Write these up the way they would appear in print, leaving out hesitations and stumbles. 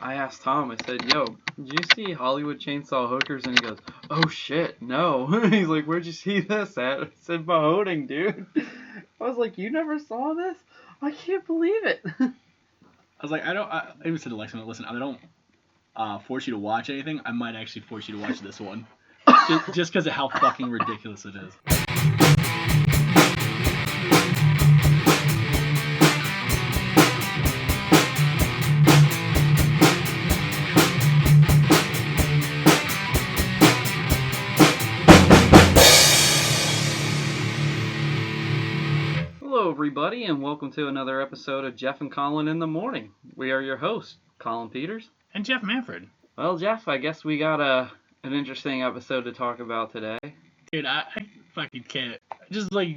I asked Tom, I said, yo, did you see Hollywood Chainsaw Hookers? And he goes, oh shit, no. He's like, where'd you see this at? I said, Mahoning, dude. I was like, you never saw this? I can't believe it. I was like, I even said to Alexa, listen, I don't force you to watch anything. I might actually force you to watch this one. just because of how fucking ridiculous it is. Hello, everybody, and welcome to another episode of Jeff and Collin in the Morning. We are your hosts, Collin Peters. And Jeff Manfred. Well, Jeff, I guess we got an interesting episode to talk about today. Dude, I fucking can't. Just like...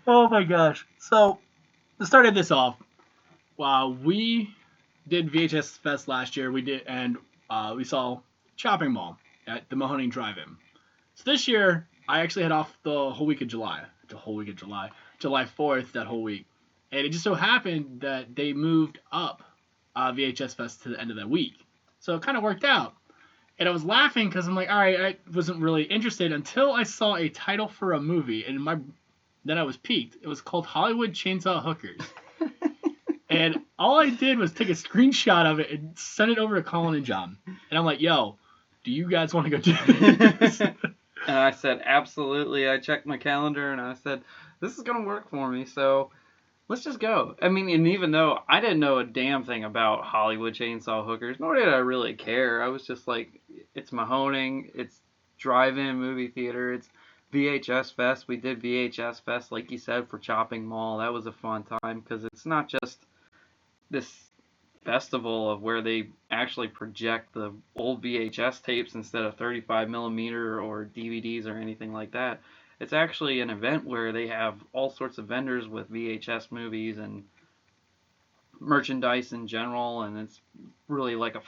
Oh my gosh. So, to start this off, we did VHS Fest last year. We saw Chopping Mall at the Mahoning Drive-In. So this year, I actually had off the whole week of July. July 4th, that whole week. And it just so happened that they moved up VHS Fest to the end of that week. So it kind of worked out. And I was laughing because I'm like, all right, I wasn't really interested until I saw a title for a movie. And then I was piqued. It was called Hollywood Chainsaw Hookers. And all I did was take a screenshot of it and send it over to Collin and John. And I'm like, yo, do you guys want to go do this? And I said, absolutely. I checked my calendar and I said, this is going to work for me, so let's just go. I mean, and even though I didn't know a damn thing about Hollywood Chainsaw Hookers, nor did I really care. I was just like, it's Mahoning, it's drive-in movie theater, it's VHS Fest. We did VHS Fest, like you said, for Chopping Mall. That was a fun time because it's not just this festival of where they actually project the old VHS tapes instead of 35mm or DVDs or anything like that. It's actually an event where they have all sorts of vendors with VHS movies and merchandise in general, and it's really like a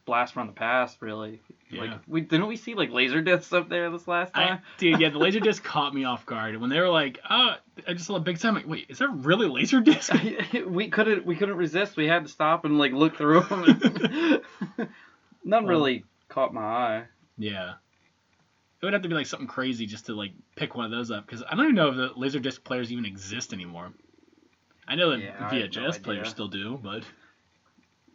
blast from the past, really. Yeah. Like, didn't we see like laser discs up there this last time? Dude, yeah, the laser disc caught me off guard. When they were like, I just saw a big time, like, wait, is there really laser discs? we couldn't resist. We had to stop and like look through them. None really caught my eye. Yeah. It would have to be like something crazy just to like pick one of those up, because I don't even know if the laser disc players even exist anymore. I know that VHS players still do, but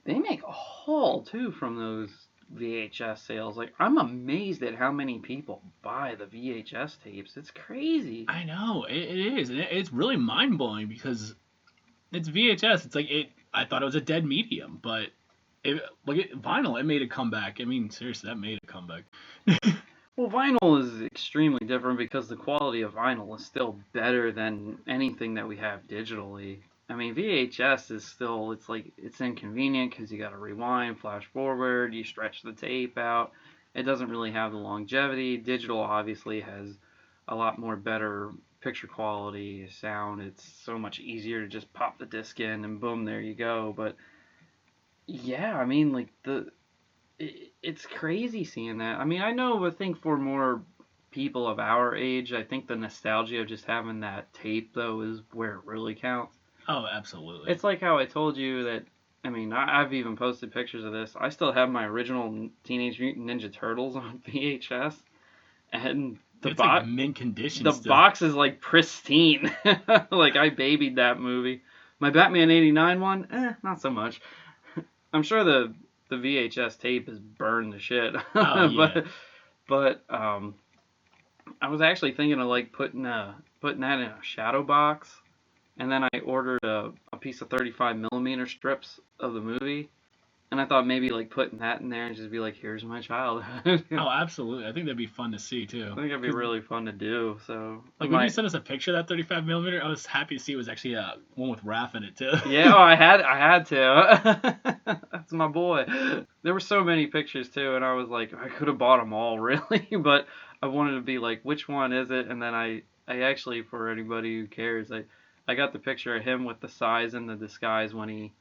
they make a haul too from those VHS sales. Like, I'm amazed at how many people buy the VHS tapes. It's crazy. I know, it is, and it's really mind blowing because it's VHS. It's like I thought it was a dead medium, but vinyl, it made a comeback. I mean, seriously, that made a comeback. Well, vinyl is extremely different because the quality of vinyl is still better than anything that we have digitally. I mean, VHS is still, it's inconvenient because you got to rewind, flash forward, you stretch the tape out. It doesn't really have the longevity. Digital obviously has a lot more better picture quality, sound. It's so much easier to just pop the disc in and boom, there you go. But yeah, I mean, like it's crazy seeing that. I mean, I think for more people of our age, I think the nostalgia of just having that tape, though, is where it really counts. Oh, absolutely. It's like how I told you that, I mean, I've even posted pictures of this. I still have my original Teenage Mutant Ninja Turtles on VHS. And it's like mint condition. The box is like pristine. Like, I babied that movie. My Batman 89 one, not so much. I'm sure the VHS tape is burned to shit. Oh, yeah. but I was actually thinking of like putting that in a shadow box, and then I ordered a piece of 35mm strips of the movie, and I thought maybe like putting that in there and just be like, here's my childhood. Oh, absolutely. I think that'd be fun to see too. I think it'd be really fun to do. So like when you sent us a picture of that 35mm, I was happy to see it was actually one with Raph in it too. Yeah, I had to. That's my boy. There were so many pictures too, and I was like, I could have bought them all really, but I wanted to be like, which one is it? And then I actually, for anybody who cares, I got the picture of him with the size and the disguise when he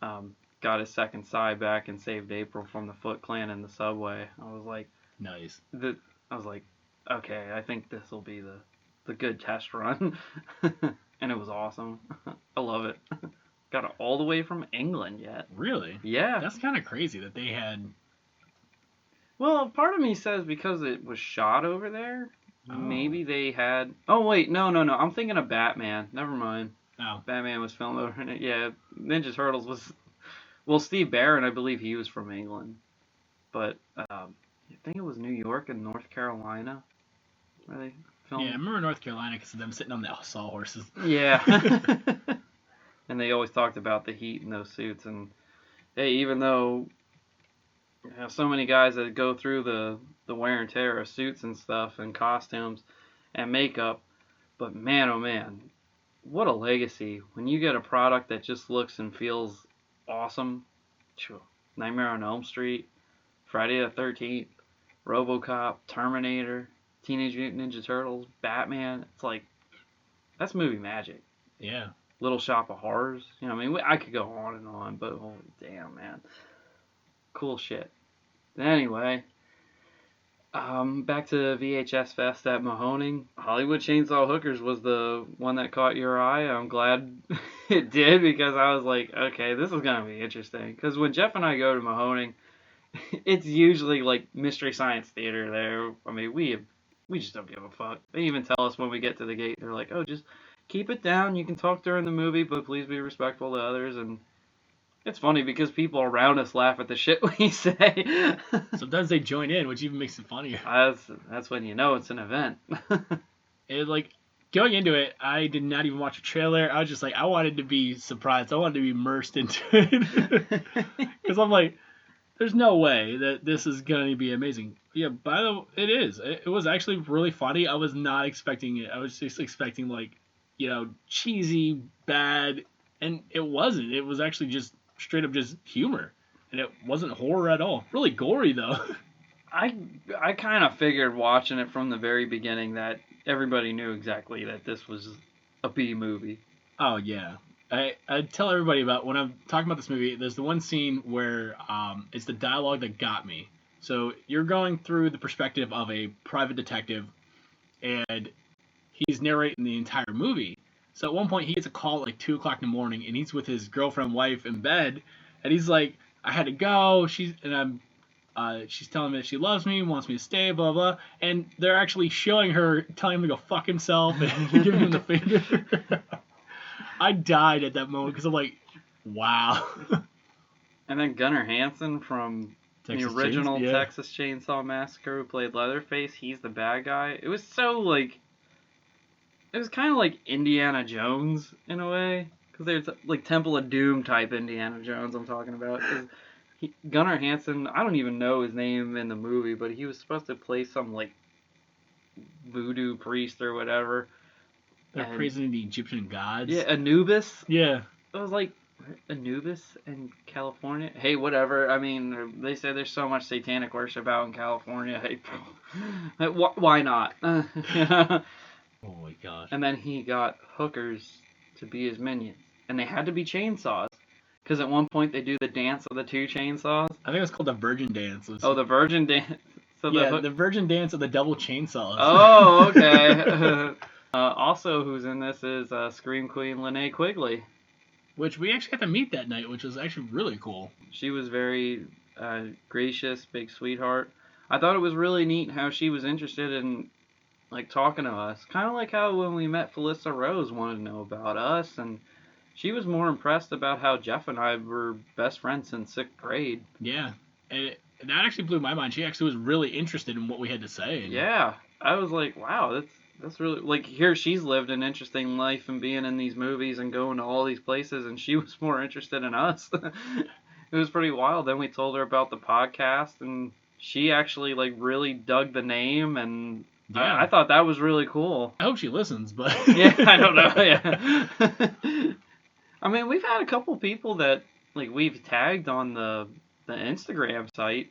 got his second sai back and saved April from the Foot Clan in the subway. I was like, nice. I was like, okay, I think this will be the good test run. And it was awesome. I love it. got it all the way from England yet. Really? Yeah. That's kind of crazy that they had. Well, part of me says because it was shot over there, maybe they had. Oh wait, no. I'm thinking of Batman. Never mind. Oh. Batman was filmed over in it. Yeah, Ninja Turtles was. Well, Steve Barron, I believe he was from England, but I think it was New York and North Carolina where they filmed. Yeah, I remember North Carolina because of them sitting on the sawhorses. Yeah. And they always talked about the heat in those suits, and hey, even though you have so many guys that go through the wear and tear of suits and stuff and costumes and makeup, but man, oh man, what a legacy when you get a product that just looks and feels awesome. Nightmare on Elm Street, Friday the 13th, RoboCop, Terminator, Teenage Mutant Ninja Turtles, Batman. It's like, that's movie magic. Yeah. Little Shop of Horrors. You know, I mean, I could go on and on, but holy damn, man. Cool shit. Anyway, back to VHS Fest at Mahoning. Hollywood Chainsaw Hookers was the one that caught your eye. I'm glad it did because I was like, okay, this is going to be interesting. Because when Jeff and I go to Mahoning, it's usually like Mystery Science Theater there. I mean, we just don't give a fuck. They even tell us when we get to the gate, they're like, oh, just keep it down. You can talk during the movie, but please be respectful to others. And it's funny because people around us laugh at the shit we say. Sometimes they join in, which even makes it funnier. That's when you know it's an event. It like going into it, I did not even watch a trailer. I was just like, I wanted to be surprised. I wanted to be immersed into it because I'm like, there's no way that this is gonna be amazing. Yeah, by the way, it is. It was actually really funny. I was not expecting it. I was just expecting like, cheesy, bad, and it wasn't. It was actually just straight up just humor, and it wasn't horror at all. Really gory though. I kind of figured watching it from the very beginning that everybody knew exactly that this was a B movie. Oh yeah. I tell everybody about when I'm talking about this movie. There's the one scene where it's the dialogue that got me. So you're going through the perspective of a private detective, and he's narrating the entire movie. So at one point he gets a call at like 2:00 in the morning, and he's with his girlfriend, wife in bed, and he's like, "I had to go." She's telling me that she loves me, wants me to stay, blah blah. And they're actually showing her, telling him to go fuck himself and giving him the finger. I died at that moment because I'm like, wow. And then Gunnar Hansen from the original Texas Chainsaw Massacre, who played Leatherface, he's the bad guy. It was so like, it was kind of like Indiana Jones in a way, because there's like Temple of Doom type Indiana Jones I'm talking about. Gunnar Hansen, I don't even know his name in the movie, but he was supposed to play some like voodoo priest or whatever. They're praising the Egyptian gods. Yeah, Anubis. Yeah. It was like Anubis in California. Hey, whatever. I mean, they say there's so much satanic worship out in California. Hey, why not? Oh my gosh. And then he got hookers to be his minions. And they had to be chainsaws. Because at one point they do the dance of the two chainsaws. I think it was called the Virgin Dance. Oh, the Virgin Dance. So the Virgin Dance of the double chainsaws. Oh, okay. Also, who's in this is Scream Queen Linnea Quigley. Which we actually got to meet that night, which was actually really cool. She was very gracious, big sweetheart. I thought it was really neat how she was interested in like talking to us. Kind of like how when we met Felissa Rose wanted to know about us, and she was more impressed about how Jeff and I were best friends since 6th grade. Yeah, and that actually blew my mind. She actually was really interested in what we had to say. Yeah, I was like, wow, that's really, like, here she's lived an interesting life and being in these movies and going to all these places, and she was more interested in us. It was pretty wild. Then we told her about the podcast, and she actually, like, really dug the name, and yeah. I thought that was really cool. I hope she listens, but... Yeah, I don't know, yeah. I mean, we've had a couple people that, like, we've tagged on the Instagram site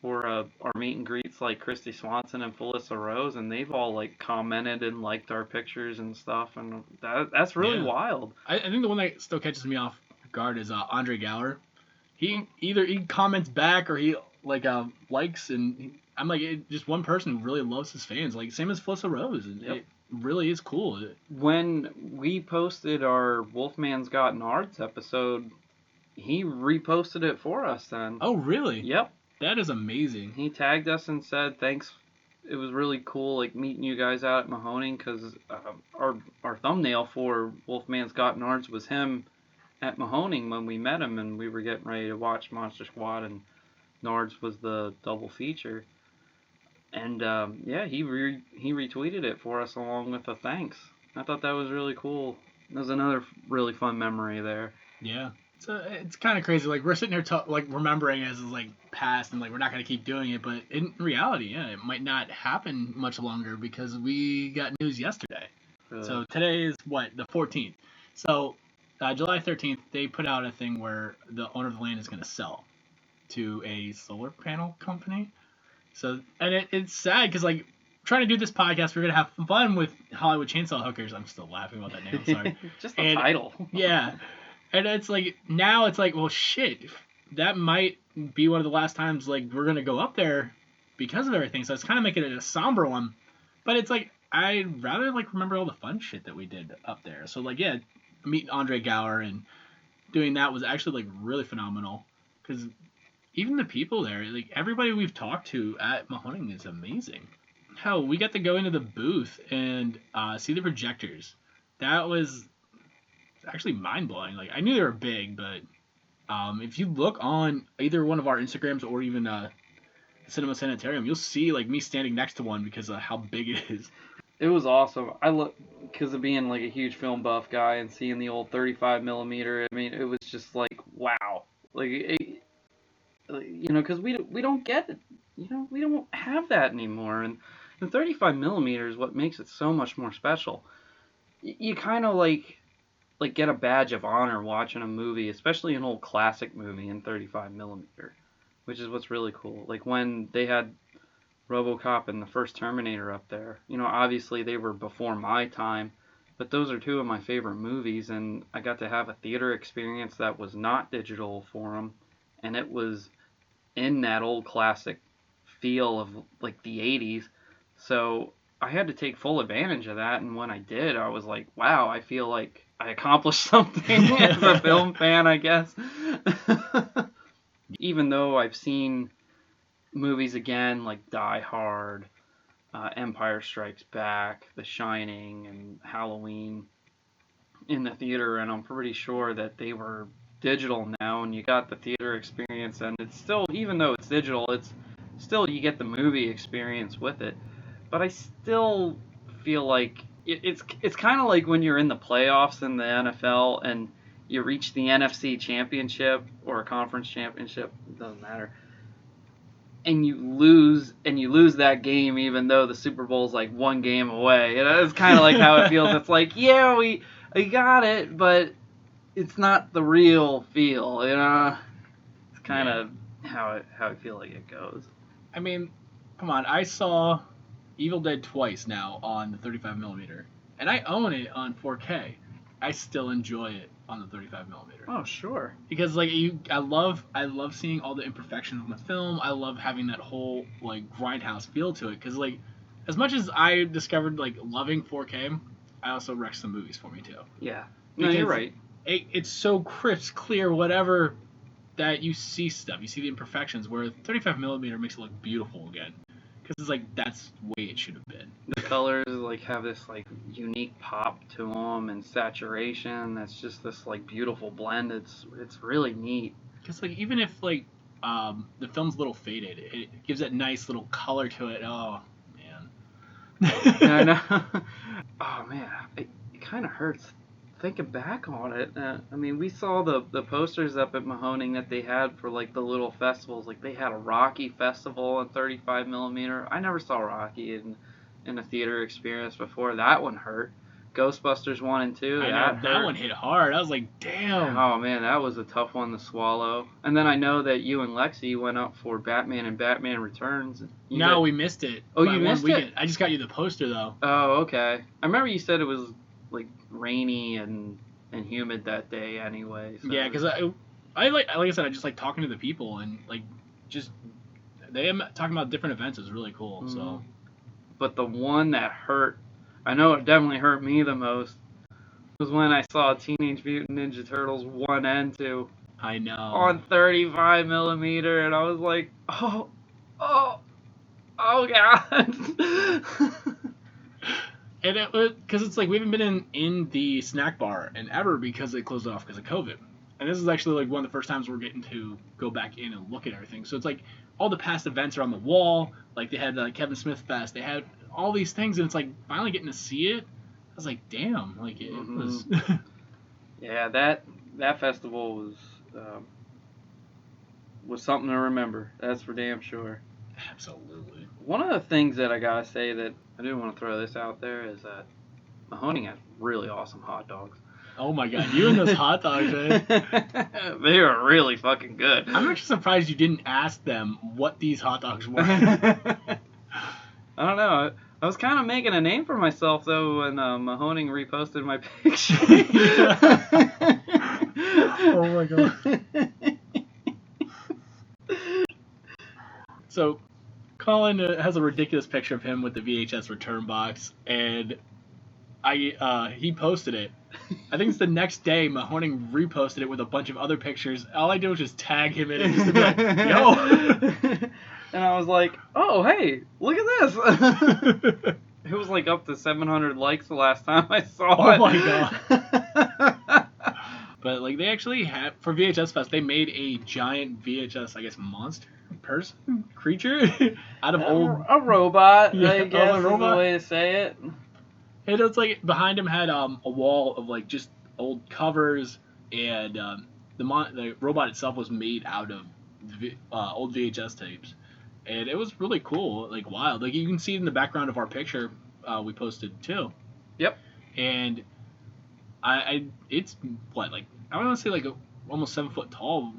for our meet and greets, like Christy Swanson and Felissa Rose, and they've all like commented and liked our pictures and stuff, and that's really wild. I think the one that still catches me off guard is Andre Gower. He comments back or he like likes, and I'm like just one person who really loves his fans, like same as Felissa Rose, and it really is cool. When we posted our Wolfman's Got Nards episode, he reposted it for us then. Oh, really? Yep. That is amazing. He tagged us and said, thanks. It was really cool, like, meeting you guys out at Mahoning, because our thumbnail for Wolfman's Got Nards was him at Mahoning when we met him, and we were getting ready to watch Monster Squad, and Nards was the double feature. And, yeah, he retweeted it for us along with a thanks. I thought that was really cool. That was another really fun memory there. Yeah. So it's kind of crazy. Like, we're sitting here like remembering as it's like past, and like we're not gonna keep doing it. But in reality, yeah, it might not happen much longer because we got news yesterday. Really? So today is what, the 14th. So July 13th, they put out a thing where the owner of the land is gonna sell to a solar panel company. So and it's sad because like trying to do this podcast, we're gonna have fun with Hollywood Chainsaw Hookers. I'm still laughing about that name. I'm sorry. Just the title. Yeah. And it's like, now it's like, well, shit, that might be one of the last times, like, we're going to go up there because of everything. So it's kind of making it a somber one. But it's like, I'd rather, like, remember all the fun shit that we did up there. So, like, yeah, meeting Andre Gower and doing that was actually, like, really phenomenal. Because even the people there, like, everybody we've talked to at Mahoning is amazing. Hell, we got to go into the booth and see the projectors. That was actually mind-blowing. Like, I knew they were big, but if you look on either one of our Instagrams or even Cinema Sanitarium, you'll see like me standing next to one because of how big it is. It was awesome. I look, because of being like a huge film buff guy and seeing the old 35 millimeter. I mean, it was just like, wow. Like, you know, because we don't get it. You know, we don't have that anymore. And the 35 millimeter is what makes it so much more special. You kind of like get a badge of honor watching a movie, especially an old classic movie in 35 millimeter, which is what's really cool. Like when they had RoboCop and the first Terminator up there, you know, obviously they were before my time, but those are two of my favorite movies, and I got to have a theater experience that was not digital for them, and it was in that old classic feel of like the 80s. So I had to take full advantage of that, and when I did, I was like, wow, I feel like I accomplished something as a film fan, I guess. Even though I've seen movies again like Die Hard, Empire Strikes Back, The Shining, and Halloween in the theater, and I'm pretty sure that they were digital now, and you got the theater experience, and it's still, even though it's digital, it's still, you get the movie experience with it. But I still feel like it's kind of like when you're in the playoffs in the NFL and you reach the NFC championship or a conference championship, it doesn't matter, and you lose that game even though the Super Bowl's like one game away. You know, it's kind of like how it feels. It's like, yeah, we got it, but it's not the real feel, you know. It's kind of how I feel like it goes. I mean, come on, I saw Evil Dead twice now on the 35 millimeter, and I own it on 4K. I still enjoy it on the 35 millimeter. Oh, sure. Because like I love seeing all the imperfections in the film. I love having that whole like grindhouse feel to it. Because like, as much as I discovered like loving 4K, I also wrecked some movies for me too. Yeah. No, you're right. It's so crisp, clear, whatever, that you see stuff. You see the imperfections. Where 35 millimeter makes it look beautiful again. Because it's like, that's the way it should have been. The colors like have this like unique pop to them and saturation. That's just this like beautiful blend. It's really neat. Because like, even if like the film's a little faded, it gives that nice little color to it. Oh man. I know. Oh man, it kind of hurts thinking back on it. I mean, we saw the posters up at Mahoning that they had for like the little festivals. Like they had a Rocky festival in 35 millimeter. I never saw Rocky in a theater experience before. That one hurt. Ghostbusters 1 and 2. I know, that one hit hard. I was like, damn. Oh man, that was a tough one to swallow. And then I know that you and Lexi went up for Batman and Batman Returns. No, we missed it. Oh, you missed it? I just got you the poster though. Oh, okay. I remember you said it was like rainy and humid that day anyway. So. Yeah, because I like I said, I just like talking to the people and like just they talking about different events is really cool. Mm-hmm. So, but the one that hurt I know it definitely hurt me the most was when I saw Teenage Mutant Ninja Turtles 1 and 2 I know. on 35 millimeter, and I was like, oh God. And it was because it's like we haven't been in the snack bar in ever because they closed it off because of COVID. And this is actually like one of the first times we're getting to go back in and look at everything. So it's like all the past events are on the wall. Like they had Kevin Smith Fest. They had all these things, and it's like finally getting to see it. I was like, damn, like it was. Yeah, that festival was something to remember. That's for damn sure. Absolutely. One of the things that I gotta say that I do want to throw this out there is that Mahoning has really awesome hot dogs. Oh my god, you and those hot dogs, man. They are really fucking good. I'm actually surprised you didn't ask them what these hot dogs were. I don't know. I was kind of making a name for myself though when Mahoning reposted my picture. Oh my god. So, Collin has a ridiculous picture of him with the VHS return box, and he posted it. I think it's the next day. Mahoning reposted it with a bunch of other pictures. All I did was just tag him in it, just to be like, "Yo." And I was like, "Oh, hey, look at this!" It was like up to 700 likes the last time I saw it. Oh my god. But like they actually had for VHS Fest, they made a giant VHS, I guess, monster person creature out of a robot. Yeah, I guess a is robot. the way to say it. And it's like behind him had a wall of like just old covers, and the robot itself was made out of old VHS tapes, and it was really cool, like wild. Like you can see it in the background of our picture we posted too. Yep. And it's what, like I want to say like almost 7 foot tall.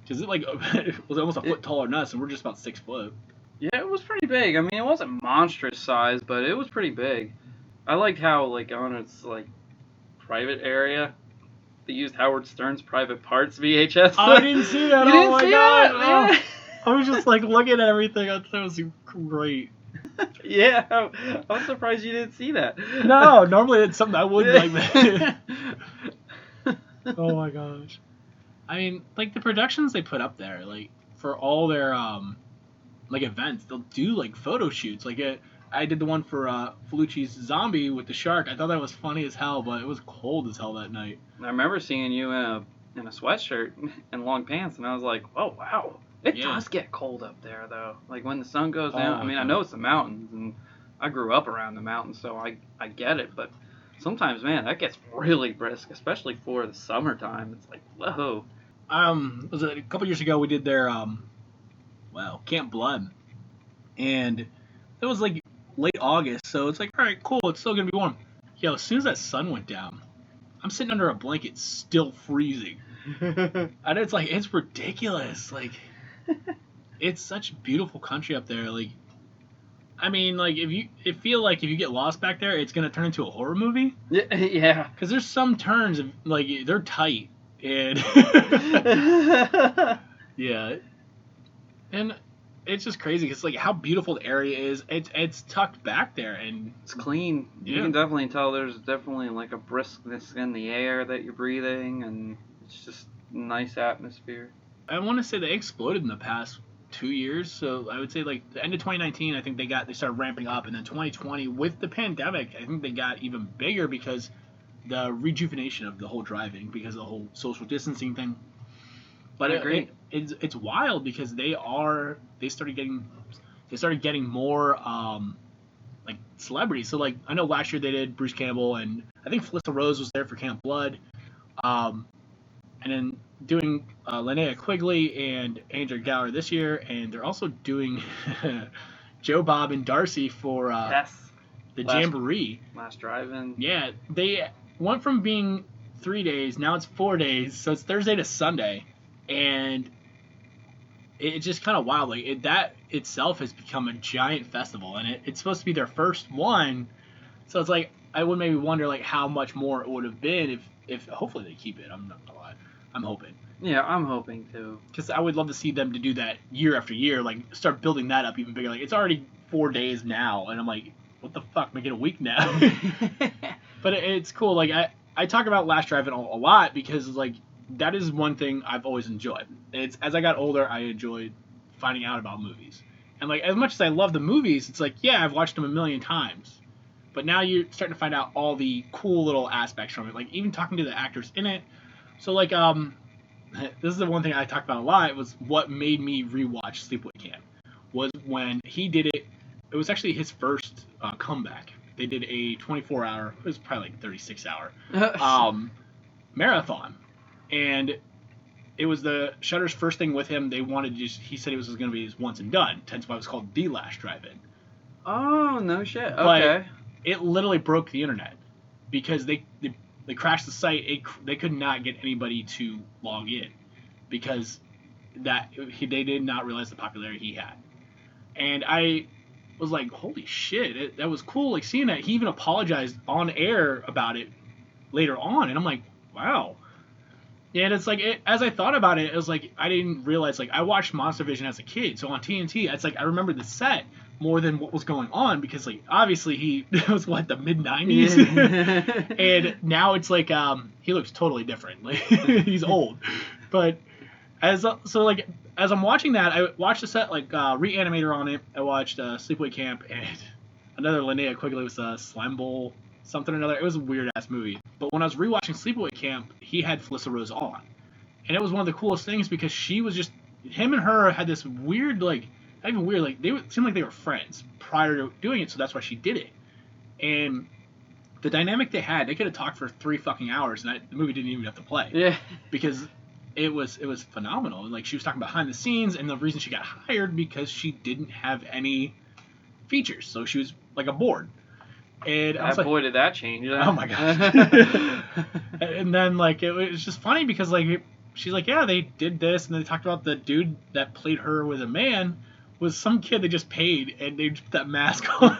Cause it like it was almost a foot taller than us, and we're just about 6 foot. Yeah, it was pretty big. I mean, it wasn't monstrous size, but it was pretty big. I liked how like on its like private area, they used Howard Stern's Private Parts VHS. Oh, I didn't see that. You oh didn't my see god! that? Yeah. I was just like looking at everything. I thought it was great. Yeah, I'm surprised you didn't see that. No, normally it's something I would like that. Oh my gosh. I mean, like the productions they put up there, like for all their like events, they'll do like photo shoots. Like I did the one for Felucci's Zombie with the shark. I thought that was funny as hell, but it was cold as hell that night. I remember seeing you in a sweatshirt and long pants, and I was like, oh wow. It does get cold up there, though. Like, when the sun goes down, I mean, I know it's the mountains, and I grew up around the mountains, so I get it, but sometimes, man, that gets really brisk, especially for the summertime. It's like, whoa. Was it a couple years ago we did their, Camp Blood, and it was, like, late August, so it's like, all right, cool, it's still gonna be warm. Yo, as soon as that sun went down, I'm sitting under a blanket still freezing. And it's like, it's ridiculous, like... It's such beautiful country up there. Like, I mean, like if you get lost back there, it's gonna turn into a horror movie. Yeah. Because there's some turns of, like they're tight and yeah, and it's just crazy because like how beautiful the area is. It's tucked back there and it's clean. Yeah. You can definitely tell there's definitely like a briskness in the air that you're breathing, and it's just nice atmosphere. I want to say they exploded in the past 2 years, so I would say like the end of 2019, I think they started ramping up, and then 2020 with the pandemic, I think they got even bigger because the rejuvenation of the whole driving, because of the whole social distancing thing. But it's wild because they started getting more like celebrities. So like I know last year they did Bruce Campbell, and I think Felissa Rose was there for Camp Blood. And then doing Linnea Quigley and Andrew Gower this year, and they're also doing Joe Bob and Darcy for the Jamboree. Last drive-in. Yeah, they went from being 3 days, now it's 4 days, so it's Thursday to Sunday, and it's just kind of wild. Like that itself has become a giant festival, and it's supposed to be their first one, so it's like I would maybe wonder like how much more it would have been if hopefully they keep it. I'm not gonna lie. I'm hoping. Yeah, I'm hoping too. Because I would love to see them to do that year after year, like start building that up even bigger. Like it's already 4 days now, and I'm like, what the fuck, make it a week now. But it's cool. Like I talk about Last Drive-In a lot because like that is one thing I've always enjoyed. It's as I got older, I enjoyed finding out about movies. And like as much as I love the movies, it's like yeah, I've watched them a million times. But now you're starting to find out all the cool little aspects from it. Like even talking to the actors in it. So like this is the one thing I talk about a lot. Was what made me rewatch Sleepaway Camp was when he did it. It was actually his first comeback. They did a 24-hour. It was probably like 36-hour marathon, and it was the Shudder's first thing with him. They wanted to just. He said it was going to be his once and done. Hence why it was called The Last Drive-In. Oh no shit. Okay. But it literally broke the internet because they crashed the site. They could not get anybody to log in because they did not realize the popularity he had. And I was like, holy shit, that was cool. Like seeing that he even apologized on air about it later on, and I'm like, wow. And it's like as I thought about it, it was like I didn't realize like I watched Monster Vision as a kid, so on TNT, it's like I remember the set more than what was going on because like obviously it was the mid 90s, yeah. And now it's like he looks totally different. Like he's old, but as I'm watching that, I watched the set like Reanimator on it. I watched Sleepaway Camp and another Linnea Quigley was Slime Bowl something or another. It was a weird ass movie. But when I was rewatching Sleepaway Camp, he had Felissa Rose on, and it was one of the coolest things because she was just him and her had this weird like. Not even weird, like they seemed like they were friends prior to doing it, so that's why she did it. And the dynamic they had, they could have talked for 3 fucking hours, and the movie didn't even have to play. Yeah. Because it was phenomenal. And like she was talking behind the scenes, and the reason she got hired because she didn't have any features, so she was like a board. And I was like, boy, did that change? Oh my gosh. And then like it was just funny because like she's like, yeah, they did this, and they talked about the dude that played her with a man. Was some kid they just paid and they put that mask on.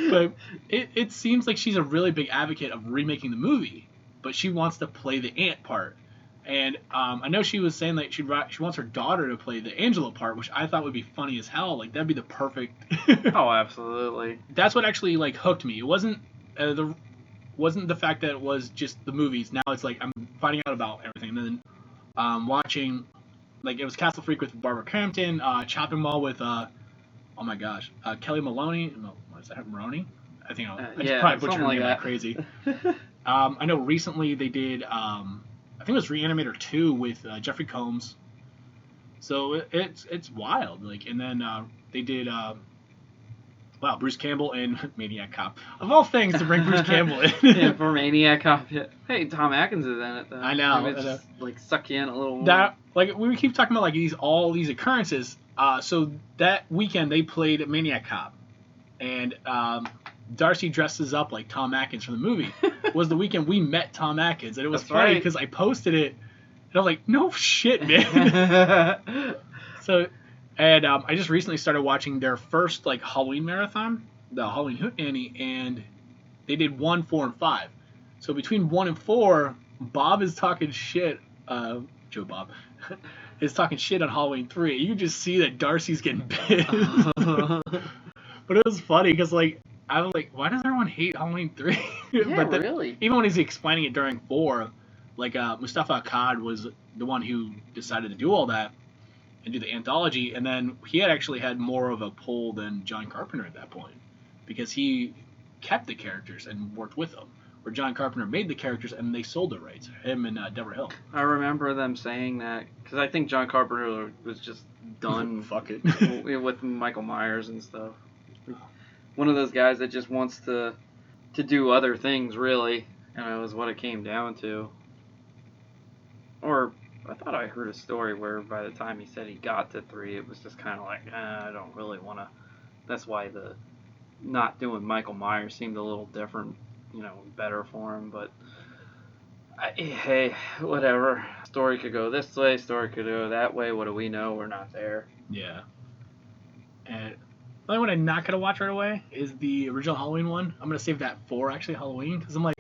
But it seems like she's a really big advocate of remaking the movie, but she wants to play the aunt part. And I know she was saying that she wants her daughter to play the Angela part, which I thought would be funny as hell. Like that'd be the perfect. Oh, absolutely. That's what actually like hooked me. It wasn't the fact that it was just the movies. Now it's like I'm finding out about everything, and then watching. Like it was Castle Freak with Barbara Crampton, Chopping Mall with Kelly Maloney. What is that? Maroney? I think I just probably butchered her name like crazy. I know recently they did. I think it was Reanimator 2 with Jeffrey Combs. So it's wild. Like and then they did. Bruce Campbell and Maniac Cop. Of all things to bring Bruce Campbell in. Yeah, for Maniac Cop. Yeah. Hey, Tom Atkins is in it though. I know. Maybe just like suck you in a little more. That like we keep talking about like all these occurrences. So that weekend they played Maniac Cop, and Darcy dresses up like Tom Atkins from the movie. Was the weekend we met Tom Atkins, and it was funny because I posted it, and I was like, no shit, man. So. And I just recently started watching their first like Halloween marathon, the Halloween Hootenanny, and they did 1, 4, and 5. So between 1 and 4, Bob is talking shit. Joe Bob is talking shit on Halloween 3. You can just see that Darcy's getting pissed. But it was funny because like I was like, why does everyone hate Halloween 3? Yeah, but then, really. Even when he's explaining it during 4, like Mustafa Akkad was the one who decided to do all that. And do the anthology, and then he had more of a pull than John Carpenter at that point because he kept the characters and worked with them, where John Carpenter made the characters and they sold the rights, him and Deborah Hill. I remember them saying that because I think John Carpenter was just done Fuck it. with Michael Myers and stuff. One of those guys that just wants to do other things, really, and it was what it came down to. Or I thought I heard a story where by the time he said he got to 3, it was just kind of like, I don't really want to. That's why the not doing Michael Myers seemed a little different, better for him. But hey, whatever. Story could go this way, story could go that way. What do we know? We're not there. Yeah. And the only one I'm not gonna watch right away is the original Halloween one. I'm gonna save that for actually Halloween because I'm like,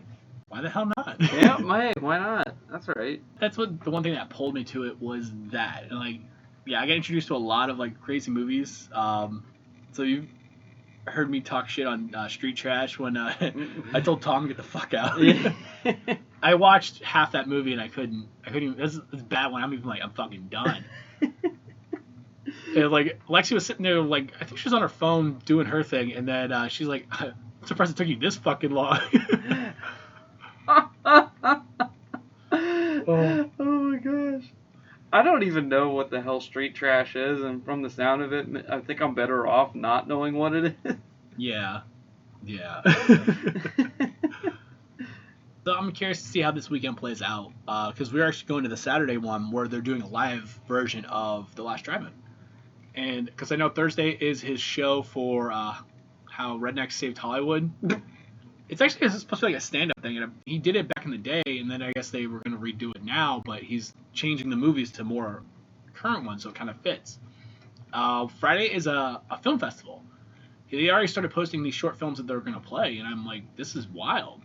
why the hell not? Yeah, why not? That's right. That's what the one thing that pulled me to it was that, and like, yeah, I got introduced to a lot of like crazy movies. So heard me talk shit on Street Trash when I told Tom to get the fuck out. Yeah. I watched half that movie and I couldn't even. It's a bad one. I'm even like, I'm fucking done. And like Lexi was sitting there, like I think she was on her phone doing her thing, and then she's like, "I'm surprised it took you this fucking long." Oh my gosh. I don't even know what the hell Street Trash is, and from the sound of it, I think I'm better off not knowing what it is. Yeah. So I'm curious to see how this weekend plays out, because we're actually going to the Saturday one where they're doing a live version of The Last Drive-In. And because I know Thursday is his show for how Rednecks Saved Hollywood. It's actually supposed to be like a stand-up thing, and he did it back in the day, and then I guess they were going to redo it now, but he's changing the movies to more current ones, so it kind of fits. Friday is a film festival. They already started posting these short films that they're going to play, and I'm like, this is wild.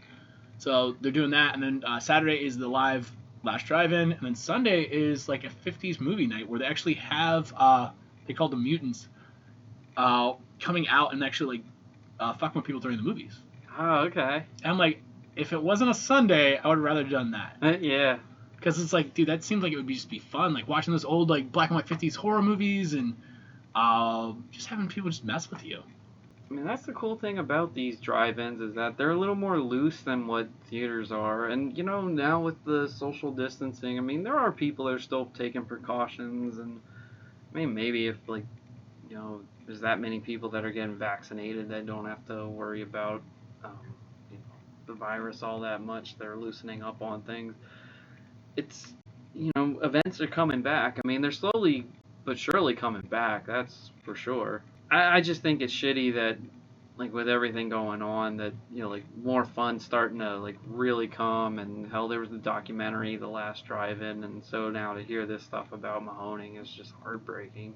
So they're doing that, and then Saturday is the live Last Drive-In, and then Sunday is like a 50s movie night where they actually have, they call them Mutants, coming out and actually fucking with people during the movies. Oh, okay. And I'm like, if it wasn't a Sunday, I would have rather done that. Yeah. Because it's like, dude, that seems like it would just be fun. Like watching those old like black and white 50s horror movies and just having people just mess with you. I mean, that's the cool thing about these drive-ins is that they're a little more loose than what theaters are. And, you know, now with the social distancing, I mean, there are people that are still taking precautions. And, I mean, maybe if, like, you know, there's that many people that are getting vaccinated, they don't have to worry about you know, the virus all that much. They're loosening up on things. It's, you know, events are coming back. I mean, they're slowly but surely coming back. That's for sure. I just think it's shitty that, like, with everything going on, that, you know, like, more fun starting to, like, really come, and hell, there was the documentary, The Last Drive-In, and so now to hear this stuff about Mahoning is just heartbreaking.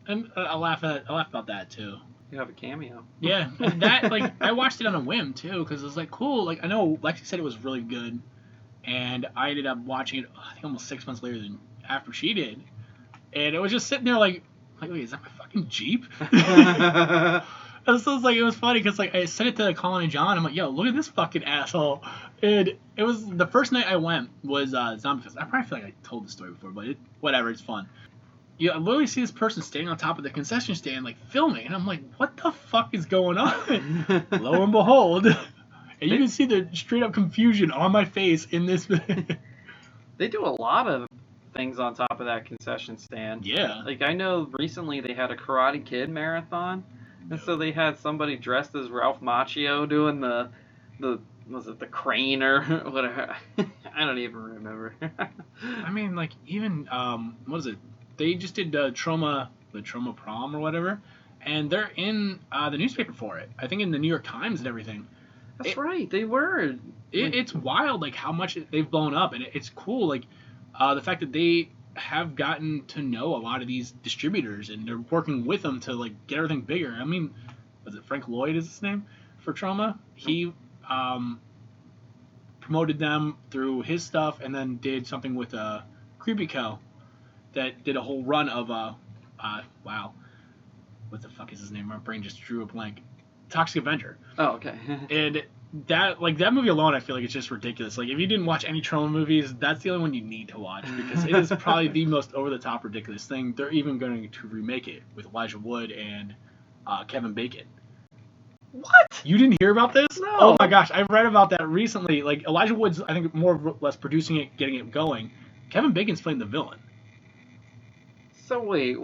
And I laugh about that too. You have a cameo. Yeah, and that, like, I watched it on a whim too, because it was like cool. Like, I know Lexi said it was really good, and I ended up watching it, I think almost 6 months later than after she did, and it was just sitting there like, wait, is that my fucking Jeep? And so it's like, it was funny because like I sent it to Collin and John. I'm like, yo, look at this fucking asshole. And it was the first night I went was Zombie Fest. I probably feel like I told this story before, but whatever, it's fun. I literally see this person standing on top of the concession stand, like filming, and I'm like, what the fuck is going on? Lo and behold, and you can see the straight up confusion on my face in this. They do a lot of things on top of that concession stand. Yeah. Like, I know recently they had a Karate Kid marathon, and so they had somebody dressed as Ralph Macchio doing the was it the crane or whatever? I don't even remember. I mean, like, even, what is it? They just did the Trauma Prom or whatever, and they're in the newspaper for it. I think in the New York Times and everything. That's right, they were. It's wild, like, how much they've blown up, and it's cool, like, the fact that they have gotten to know a lot of these distributors, and they're working with them to, like, get everything bigger. I mean, was it Frank Lloyd is his name for Trauma? He promoted them through his stuff, and then did something with Creepy Co. that did a whole run of wow, what the fuck is his name? My brain just drew a blank. Toxic Avenger. Oh, okay. And that movie alone, I feel like it's just ridiculous. Like, if you didn't watch any Trauma movies, that's the only one you need to watch, because it is probably the most over the top ridiculous thing. They're even going to remake it with Elijah Wood and Kevin Bacon. What? You didn't hear about this? No. Oh my gosh, I read about that recently. Like, Elijah Wood's, I think, more or less producing it, getting it going. Kevin Bacon's playing the villain. So wait.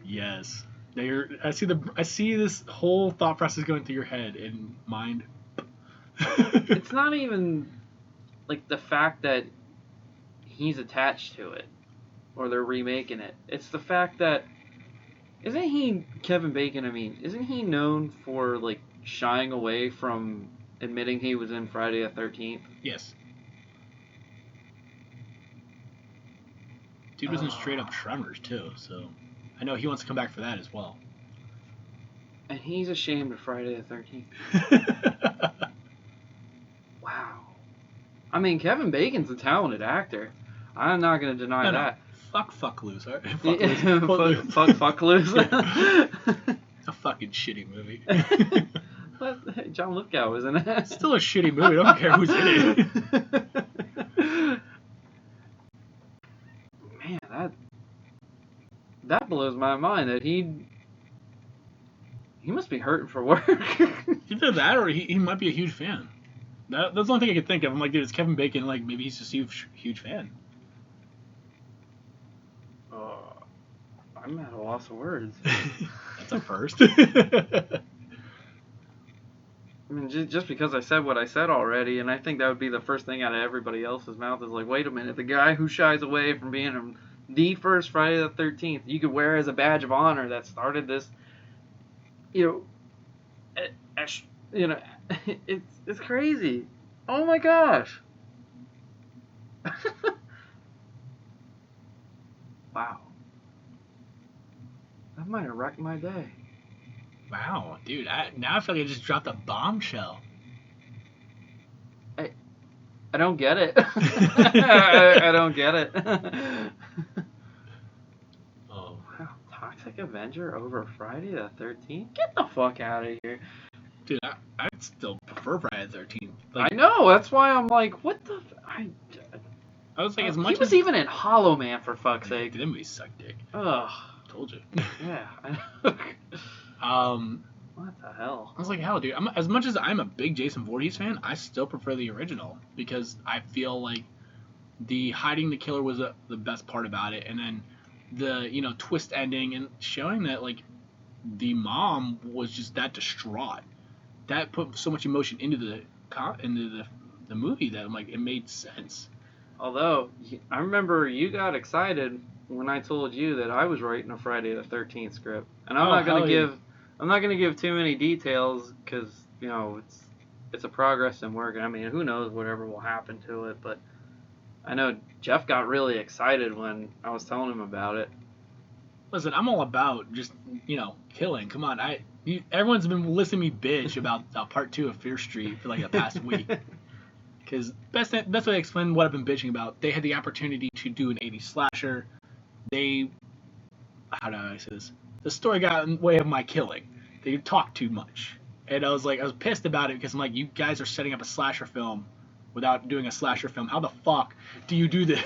Yes. Now I see this whole thought process going through your head and mind. It's not even like the fact that he's attached to it or they're remaking it. It's the fact that Kevin Bacon, I mean, isn't he known for, like, shying away from admitting he was in Friday the 13th? Yes. Dude was in straight up Tremors too, so I know he wants to come back for that as well. And he's ashamed of Friday the 13th. Wow. I mean, Kevin Bacon's a talented actor. I'm not going to deny that. Fuck loose. Right? Fuck loose. A fucking shitty movie. John Lithgow was in it. Still a shitty movie. I don't care who's in it. Man, that blows my mind that he must be hurting for work. Either that or he might be a huge fan. That's the only thing I could think of. I'm like, dude, it's Kevin Bacon. Like, maybe he's just a huge fan. I'm at a loss of words. That's a first. I mean, just because I said what I said already, and I think that would be the first thing out of everybody else's mouth is like, wait a minute, the guy who shies away from being the first Friday the 13th you could wear as a badge of honor that started this, it's crazy. Oh my gosh. Wow. That might have wrecked my day. Wow, dude. Now I feel like I just dropped a bombshell. I don't get it. I don't get it. Oh. Wow. Toxic Avenger over Friday the 13th? Get the fuck out of here. Dude, I'd still prefer Friday the 13th. Like, I know. That's why I'm like, what the... I was like, as much he was even in Hollow Man, for fuck's sake. That movie sucked dick. Ugh. Told you. Yeah. I know. What the hell? I was like, hell, dude. As much as I'm a big Jason Voorhees fan, I still prefer the original because I feel like the hiding the killer was the best part about it, and then the twist ending and showing that like the mom was just that distraught. That put so much emotion into the movie that I'm like, it made sense. Although I remember you got excited when I told you that I was writing a Friday the 13th script, and I'm not gonna give too many details because it's a progress in work. I mean, who knows whatever will happen to it, but I know Jeff got really excited when I was telling him about it. Listen, I'm all about just killing. Come on, everyone's been listening to me bitch about part 2 of Fear Street for like the past week. Because best way to explain what I've been bitching about, they had the opportunity to do an 80s slasher. How do I say this? The story got in the way of my killing. They talked too much. And I was pissed about it because I'm like, you guys are setting up a slasher film without doing a slasher film. How the fuck do you do this?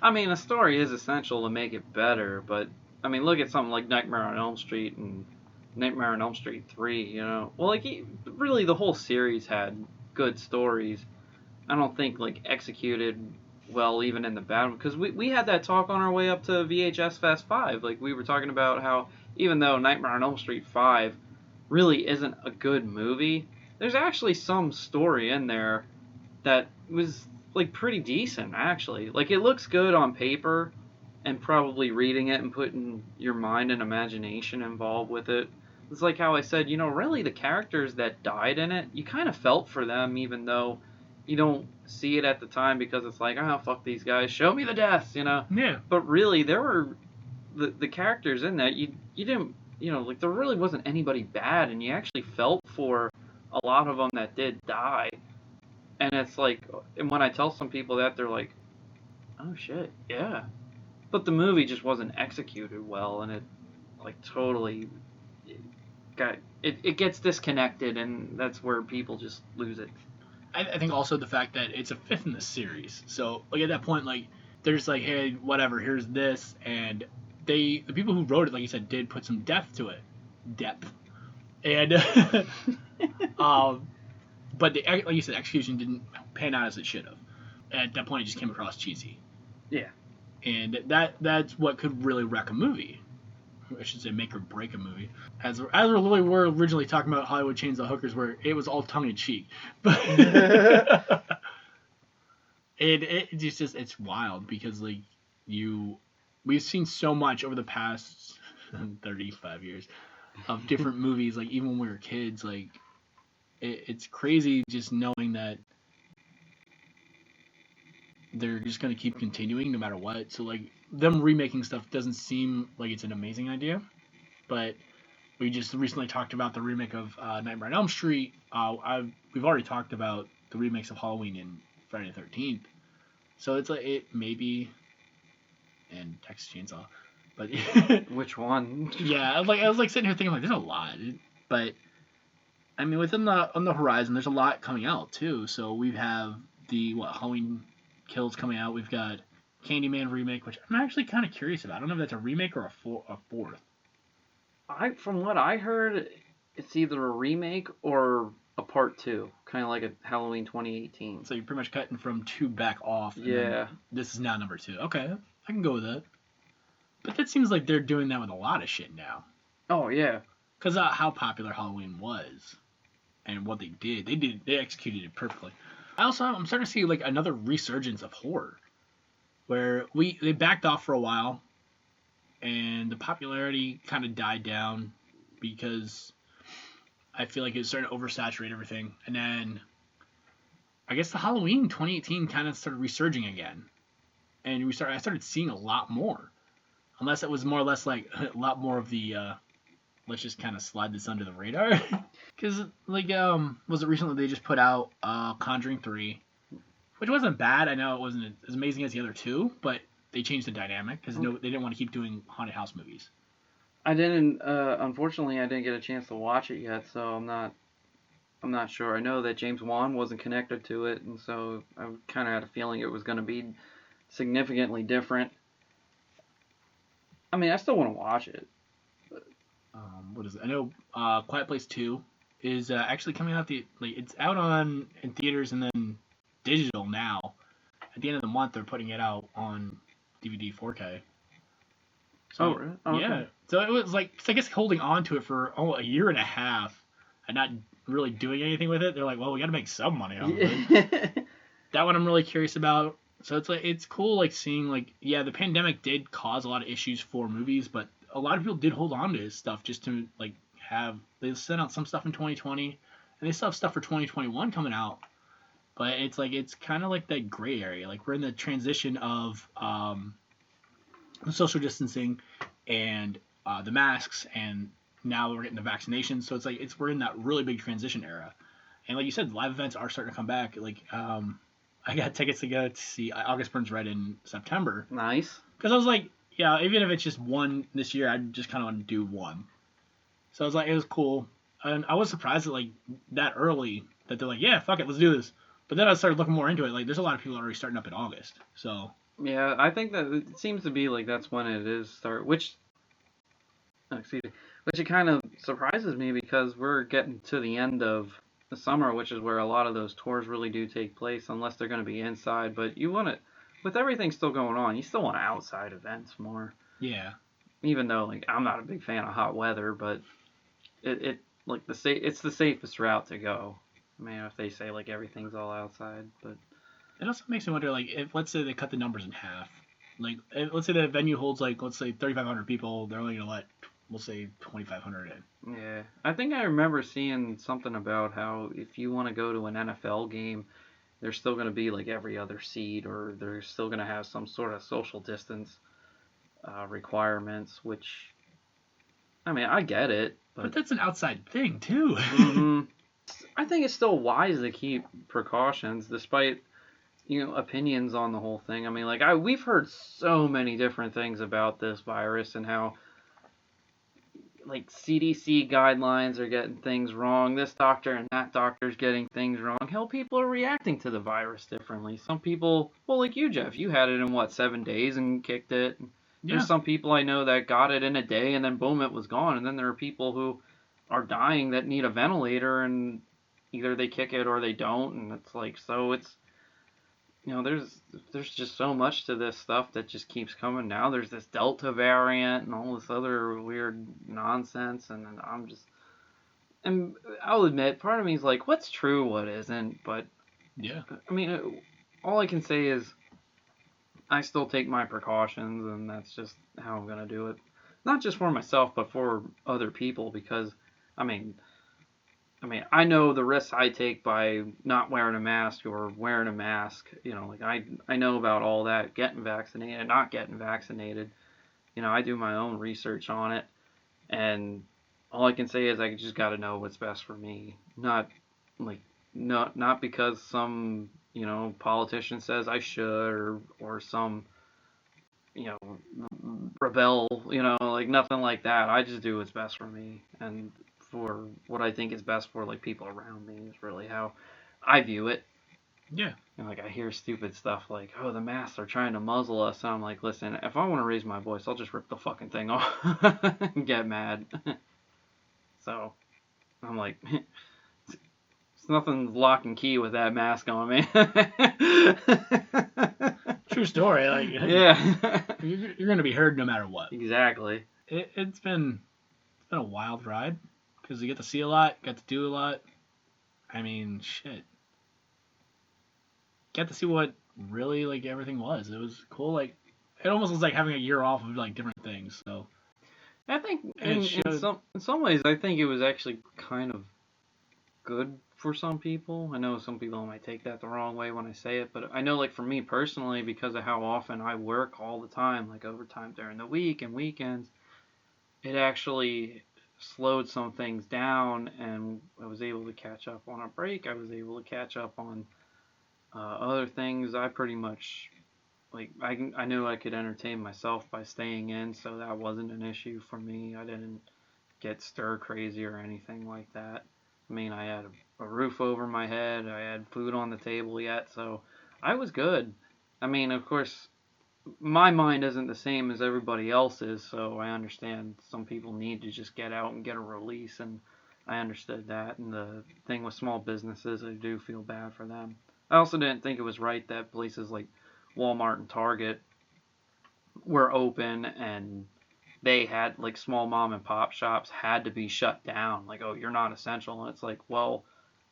I mean, a story is essential to make it better, but I mean, look at something like Nightmare on Elm Street and Nightmare on Elm Street 3, Well, like, really the whole series had good stories. I don't think executed well even in the bad one, because we had that talk on our way up to VHS Fest 5. Like, we were talking about how even though Nightmare on Elm Street 5 really isn't a good movie, there's actually some story in there that was pretty decent, actually. Like, it looks good on paper, and probably reading it and putting your mind and imagination involved with it. It's like how I said, really the characters that died in it, you kind of felt for them, even though you don't see it at the time because it's like, oh, fuck these guys, show me the deaths, Yeah. But really, there were the characters in that, you didn't, there really wasn't anybody bad, and you actually felt for a lot of them that did die. And it's like, and when I tell some people that, they're like, oh shit, yeah. But the movie just wasn't executed well, and it totally it gets disconnected, and that's where people just lose it. I think also the fact that it's a 5th in the series, so at that point, there's hey, whatever, here's this, and the people who wrote it, like you said, did put some depth to it, and but like you said, execution didn't pan out as it should have. At that point, it just came across cheesy. Yeah, and that's what could really wreck a movie. I should say make or break a movie. As we really were originally talking about Hollywood Chainsaw Hookers, where it was all tongue in cheek, but it's wild because we've seen so much over the past 35 years of different movies. Even when we were kids, it's crazy just knowing that they're just gonna keep continuing no matter what. So them remaking stuff doesn't seem like it's an amazing idea, but we just recently talked about the remake of Nightmare on Elm Street. We've already talked about the remakes of Halloween and Friday the 13th. So it's it maybe, and Texas Chainsaw. But Which one? yeah, I was like sitting here thinking like, there's a lot, but I mean, within on the horizon, there's a lot coming out too. So we have the Halloween Kills coming out. We've got Candyman remake, which I'm actually kind of curious about. I don't know if that's a remake or a fourth. From what I heard, it's either a remake or a part 2, kind of like a Halloween 2018. So you're pretty much cutting from 2 back off. And Yeah. This is now number 2. Okay, I can go with that. But that seems like they're doing that with a lot of shit now. Oh yeah. Because how popular Halloween was, and what they executed it perfectly. I'm starting to see like another resurgence of horror, where they backed off for a while, and the popularity kind of died down because I feel like it was starting to oversaturate everything, and then I guess the Halloween 2018 kind of started resurging again, and I started seeing a lot more, unless it was more or less like a lot more of the let's just kind of slide this under the radar. Because, like, was it recently they just put out Conjuring 3, which wasn't bad. I know it wasn't as amazing as the other two, but they changed the dynamic because they didn't want to keep doing haunted house movies. I didn't, unfortunately, I didn't get a chance to watch it yet, so I'm not sure. I know that James Wan wasn't connected to it, and so I kind of had a feeling it was going to be significantly different. I mean, I still want to watch it. What is it? I know Quiet Place 2 is actually coming out. It's out in theaters and then digital now. At the end of the month, they're putting it out on DVD 4K. So, really? Oh, yeah. okay. So it was like, I guess holding on to it for a year and a half and not really doing anything with it. They're like, well, we got to make some money off of it. That one I'm really curious about. So it's cool like seeing like, yeah, the pandemic did cause a lot of issues for movies, but a lot of people did hold on to his stuff just to like they sent out some stuff in 2020 and they still have stuff for 2021 coming out. But it's kind of like that gray area. Like we're in the transition of social distancing and the masks, and now we're getting the vaccinations. So we're in that really big transition era. And like you said, live events are starting to come back. Like I got tickets to go to see August Burns Red in September. Nice. Because I was like, yeah, even if it's just one this year, I just kind of want to do one. So I was like, it was cool. And I was surprised that early that they're like, yeah, fuck it, let's do this. But then I started looking more into it. Like, there's a lot of people already starting up in August. So yeah, I think that it seems to be like that's when it is which it kind of surprises me because we're getting to the end of the summer, which is where a lot of those tours really do take place, unless they're going to be inside. But you want it with everything still going on. You still want outside events more. Yeah. Even though like I'm not a big fan of hot weather, but it like it's the safest route to go. I mean, if they say like everything's all outside, but it also makes me wonder, like, if let's say they cut the numbers in half, like let's say the venue holds like let's say 3,500 people, they're only gonna let we'll say 2,500 in. Yeah, I think I remember seeing something about how if you want to go to an NFL game, there's still going to be like every other seat, or they're still going to have some sort of social distance requirements. Which, I mean, I get it, but that's an outside thing too. I think it's still wise to keep precautions, despite opinions on the whole thing. I mean, like we've heard so many different things about this virus and how like CDC guidelines are getting things wrong. This doctor and that doctor's getting things wrong. Hell, people are reacting to the virus differently. Some people, well, like you, Jeff, you had it in 7 days and kicked it. Yeah. There's some people I know that got it in a day and then boom, it was gone. And then there are people who are dying that need a ventilator and either they kick it or they don't. And it's like, so it's, there's just so much to this stuff that just keeps coming. Now there's this Delta variant and all this other weird nonsense, and and I'll admit, part of me is like, what's true, what isn't, but yeah. I mean, all I can say is I still take my precautions, and that's just how I'm gonna do it. Not just for myself, but for other people, because, I mean, I know the risks I take by not wearing a mask or wearing a mask. Like I know about all that, getting vaccinated, not getting vaccinated. I do my own research on it, and all I can say is I just got to know what's best for me. Not because some politician says I should or some you know, rebel, like nothing like that. I just do what's best for me and for what I think is best for like people around me is really how I view it. Yeah. And like I hear stupid stuff like, "Oh, the masks are trying to muzzle us," and I'm like, "Listen, if I want to raise my voice, I'll just rip the fucking thing off and get mad." So I'm like, it's nothing lock and key with that mask on me. True story. Like, yeah, you're gonna be heard no matter what. exactly. It's been a wild ride because you get to see a lot, get to do a lot. I mean, shit. Get to see what really like everything was. It was cool. Like, it almost was like having a year off of like different things. So I think and it showed. in some ways, I think it was actually kind of good for some people. I know some people might take that the wrong way when I say it, but I know like for me personally, because of how often I work all the time, like overtime during the week and weekends, it actually slowed some things down, and I was able to catch up on a break. I was able to catch up on other things. I pretty much like I knew I could entertain myself by staying in, so that wasn't an issue for me. I didn't get stir crazy or anything like that. I mean, I had a roof over my head, I had food on the table yet, so I was good. I mean, of course, my mind isn't the same as everybody else's, so I understand some people need to just get out and get a release, and I understood that. And the thing with small businesses, I do feel bad for them. I also didn't think it was right that places like Walmart and Target were open and they had like small mom and pop shops had to be shut down. Like, oh, you're not essential. And it's like, well,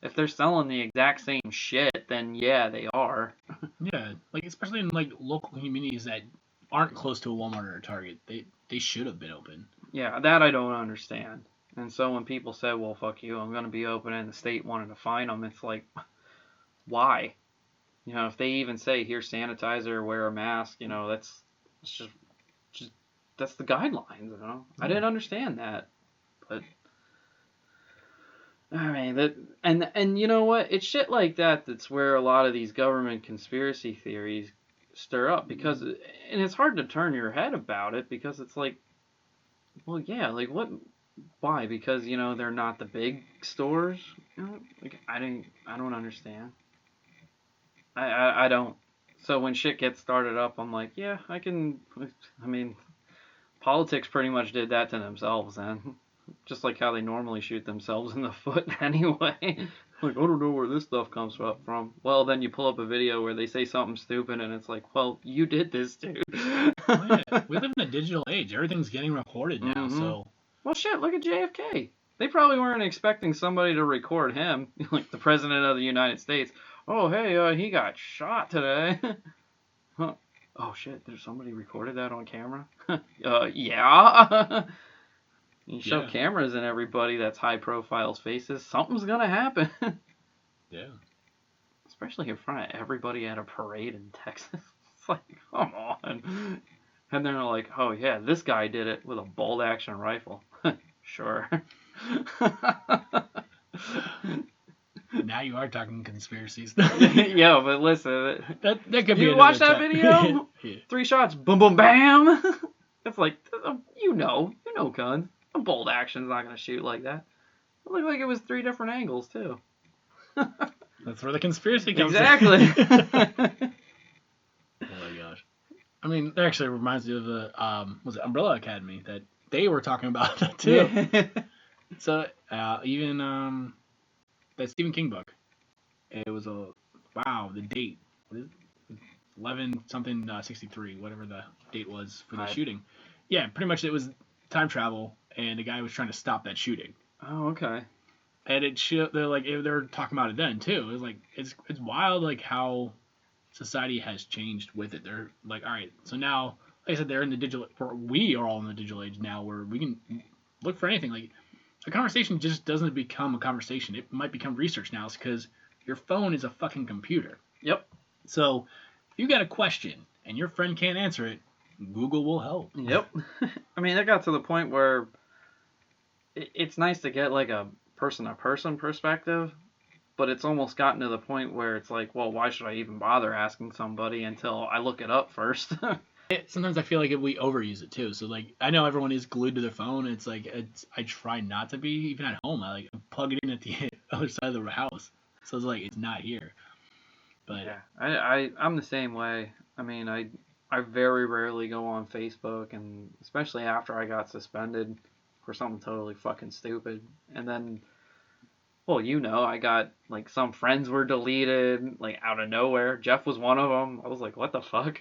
if they're selling the exact same shit, then yeah, they are. Yeah, like especially in like local communities that aren't close to a Walmart or a Target, they should have been open. Yeah, that I don't understand. And so when people said, well, fuck you, I'm going to be open, and the state wanted to fine them, it's like, why? If they even say, here, sanitizer, wear a mask, it's just that's the guidelines. I didn't understand that. But I mean that, and you know what? It's shit like that that's where a lot of these government conspiracy theories stir up, because and it's hard to turn your head about it, because it's like, well, yeah, like what? Why? Because they're not the big stores. Like I don't understand. I don't. So when shit gets started up, I'm like, yeah, I can. I mean, politics pretty much did that to themselves, then. Just like how they normally shoot themselves in the foot anyway. Like, I don't know where this stuff comes from. Well, then you pull up a video where they say something stupid, and it's like, well, you did this, dude. Well, yeah. We live in a digital age. Everything's getting recorded now, so. Well, shit, look at JFK. They probably weren't expecting somebody to record him, like the President of the United States. Oh, hey, he got shot today. Huh. Oh, shit, there's somebody recorded that on camera? Yeah. You show cameras in everybody that's high profile's faces, something's gonna happen. Yeah. Especially in front of everybody at a parade in Texas. It's like, come on. And they're like, oh yeah, this guy did it with a bolt action rifle. Sure. Now you are talking conspiracies. Yeah, but listen. That could be. You watch that video? Yeah. 3 shots, boom, boom, bam. It's like, guns. A bolt action's not gonna shoot like that. It looked like it was 3 different angles too. That's where the conspiracy comes exactly. in. Oh my gosh. I mean, that actually reminds me of the was it Umbrella Academy, that they were talking about that too. Yeah. So even that Stephen King book, it was the date, what is it? 11 something 63, whatever the date was for the shooting. Yeah, pretty much it was time travel, and the guy was trying to stop that shooting. Oh, okay. And they're talking about it then too. It was like it's wild, like how society has changed with it. They're like, all right, so now, like I said, they're in the digital. We are all in the digital age now, where we can look for anything. Like a conversation just doesn't become a conversation. It might become research now, because your phone is a fucking computer. Yep. So if you got a question and your friend can't answer it, Google will help. Yep. I mean, it got to the point where it's nice to get like a person-to-person perspective, but it's almost gotten to the point where it's like, well, why should I even bother asking somebody until I look it up first? sometimes I feel like we overuse it too. So like I know everyone is glued to their phone. And it's like I try not to be even at home. I plug it in at the other side of the house, so it's like it's not here. But yeah, I'm the same way. I mean, I very rarely go on Facebook, and especially after I got suspended for something totally fucking stupid, and then. Well, I got like some friends were deleted like out of nowhere. Jeff was one of them. I was like, what the fuck?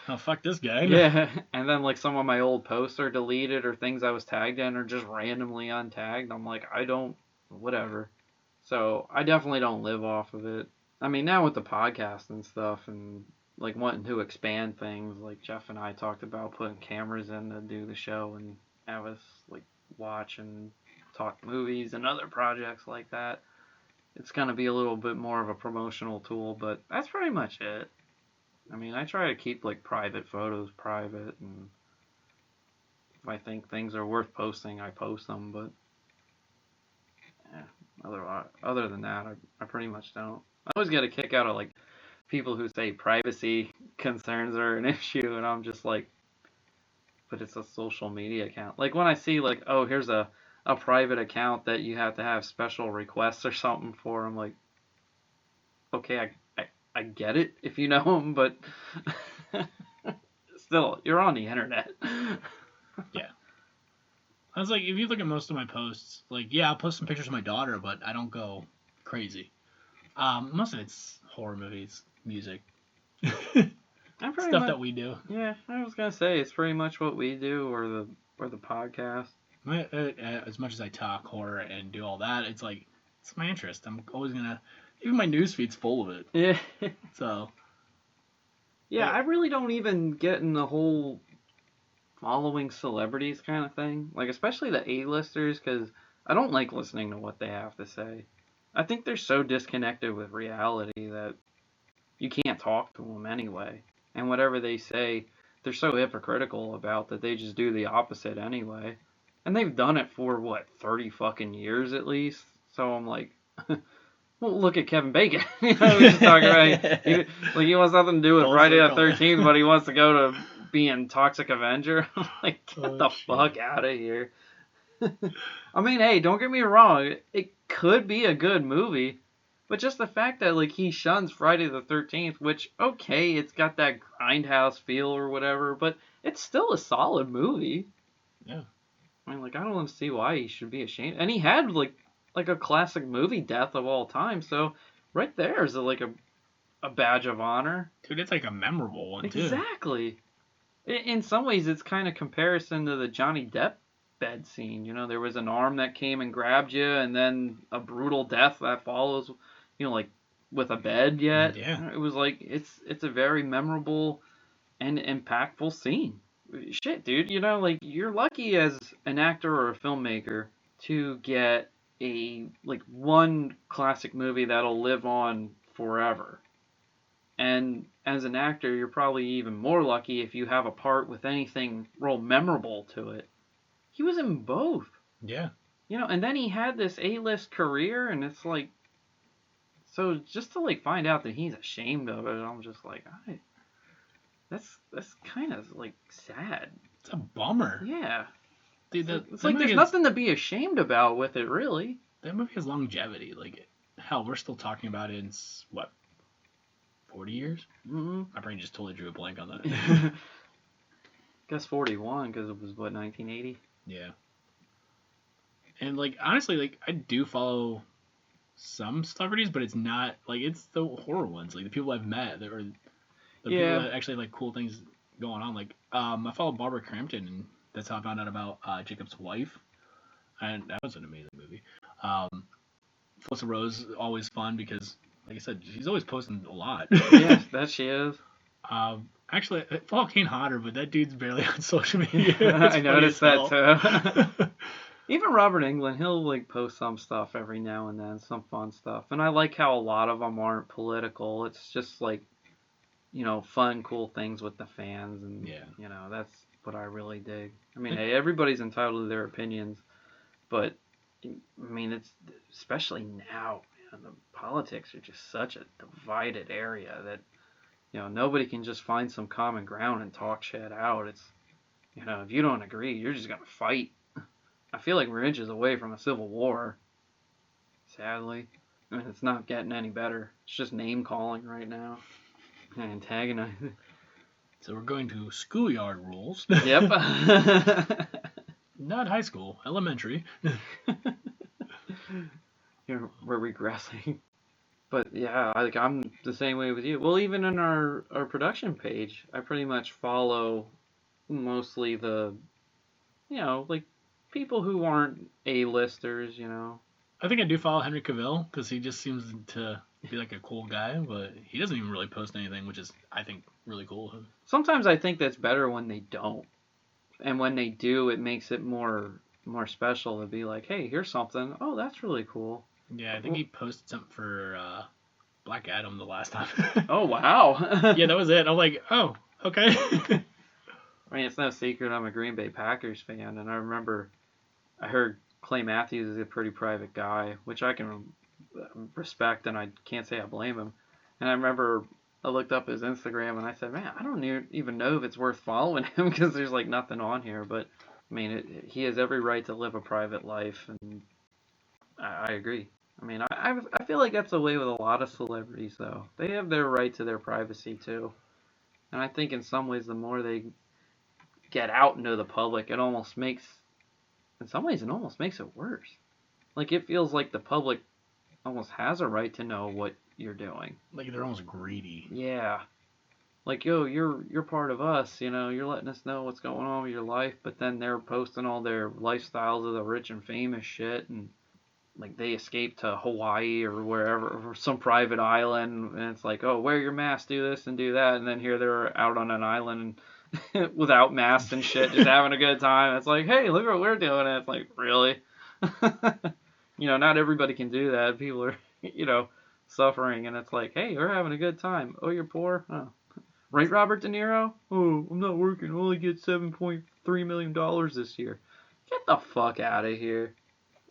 oh fuck this guy. Yeah, and then like some of my old posts are deleted or things I was tagged in are just randomly untagged. I'm like, whatever. So I definitely don't live off of it. I mean, now with the podcast and stuff and like wanting to expand things, like Jeff and I talked about putting cameras in to do the show and have us like watch and talk movies and other projects like that. It's going to be a little bit more of a promotional tool, but that's pretty much it. I mean, I try to keep like private photos private, and if I think things are worth posting, I post them, but yeah, other than that, I pretty much don't. I always get a kick out of like people who say privacy concerns are an issue, and I'm just like, but it's a social media account. Like when I see like, oh, here's a private account that you have to have special requests or something for, I'm like, okay, I get it if you know them, but still, you're on the internet. Yeah. I was like, if you look at most of my posts, like, yeah, I'll post some pictures of my daughter, but I don't go crazy. Most of it's horror movies, music, stuff that we do. Yeah, I was gonna say it's pretty much what we do, or the podcast. As much as I talk horror and do all that, it's like it's my interest. I'm always gonna. Even my newsfeed's full of it. Yeah. So. Yeah, I really don't even get in the whole following celebrities kind of thing. Like, especially the A-listers, because I don't like listening to what they have to say. I think they're so disconnected with reality that you can't talk to them anyway. And whatever they say, they're so hypocritical about that they just do the opposite anyway. And they've done it for, 30 fucking years at least? So I'm like, well, look at Kevin Bacon. We just talking about he wants nothing to do with Friday the 13th, but he wants to go to being Toxic Avenger. I'm like, get the fuck out of here. I mean, hey, don't get me wrong. It could be a good movie, but just the fact that like he shuns Friday the 13th, which okay, it's got that grindhouse feel or whatever, but it's still a solid movie. Yeah. I mean, like I don't want to see why he should be ashamed. And he had like a classic movie death of all time, so right there is like a badge of honor. Dude, it's like a memorable one too. Exactly. In some ways, it's kind of comparison to the Johnny Depp bed scene. You know, there was an arm that came and grabbed you, and then a brutal death that follows. You know, like with a bed yet. Yeah. It was like it's a very memorable and impactful scene. Shit, dude. You know, like you're lucky as an actor or a filmmaker to get a like one classic movie that'll live on forever. And as an actor, you're probably even more lucky if you have a part with anything real memorable to it. He was in both. Yeah. You know, and then he had this A-list career, and it's like, so just to like find out that he's ashamed of it, I'm just like, that's kind of like sad. It's a bummer. Yeah. Dude, it's like there's nothing to be ashamed about with it, really. That movie has longevity. Like, hell, we're still talking about it in, what, 40 years? Mm-hmm. My brain just totally drew a blank on that. I guess 41, because it was, what, 1980? Yeah. And, like, honestly, like, I do follow some celebrities, but it's not, like, it's the horror ones. Like, the people I've met, or the people that actually like cool things going on. Like, I follow Barbara Crampton, and that's how I found out about Jacob's wife. And that was an amazing movie. Felissa Rose, always fun because, like I said, she's always posting a lot. Yeah, that she is. Actually, Paul Kane hotter, but that dude's barely on social media. I noticed that too. Even Robert Englund, he'll like post some stuff every now and then, some fun stuff. And I like how a lot of them aren't political. It's just like, you know, fun, cool things with the fans. And, you know, that's what I really dig. I mean, hey, everybody's entitled to their opinions. But, I mean, it's especially now, man, the politics are just such a divided area that nobody can just find some common ground and talk shit out. It's, if you don't agree, you're just going to fight. I feel like we're inches away from a civil war, sadly. I mean, it's not getting any better. It's just name calling right now. And antagonizing. So we're going to schoolyard rules. Yep. Not high school, elementary. We're regressing. But yeah, I'm the same way with you. Well, even in our production page, I pretty much follow mostly the, like people who aren't A-listers, I think I do follow Henry Cavill because he just seems to be like a cool guy, but he doesn't even really post anything, which is, I think, really cool. Sometimes I think that's better when they don't. And when they do, it makes it more special to be like, hey, here's something. Oh, that's really cool. Yeah, I think he posted something for Black Adam the last time. Oh, wow. Yeah, that was it. I'm like, oh, okay. I mean, it's no secret I'm a Green Bay Packers fan, and I heard Clay Matthews is a pretty private guy, which I can respect, and I can't say I blame him. And I remember I looked up his Instagram, and I said, man, I don't even know if it's worth following him because there's like nothing on here. But I mean, he has every right to live a private life, and I agree. I mean, I feel like that's the way with a lot of celebrities, though. They have their right to their privacy too, and I think in some ways, the more they get out into the public, in some ways, it almost makes it worse. Like, it feels like the public almost has a right to know what you're doing. Like they're almost greedy. Yeah. Like, yo, you're part of us, you're letting us know what's going on with your life, but then they're posting all their lifestyles of the rich and famous shit, and like they escape to Hawaii or wherever, or some private island, and it's like, oh, wear your mask, do this and do that, and then here they're out on an island and without masks and shit, just having a good time. It's like, hey, look what we're doing, and it's like, really? Not everybody can do that. People are, suffering, and it's like, hey, we're having a good time. Oh, you're poor? Oh. Right, Robert De Niro? Oh, I'm not working. I only get $7.3 million this year. Get the fuck out of here.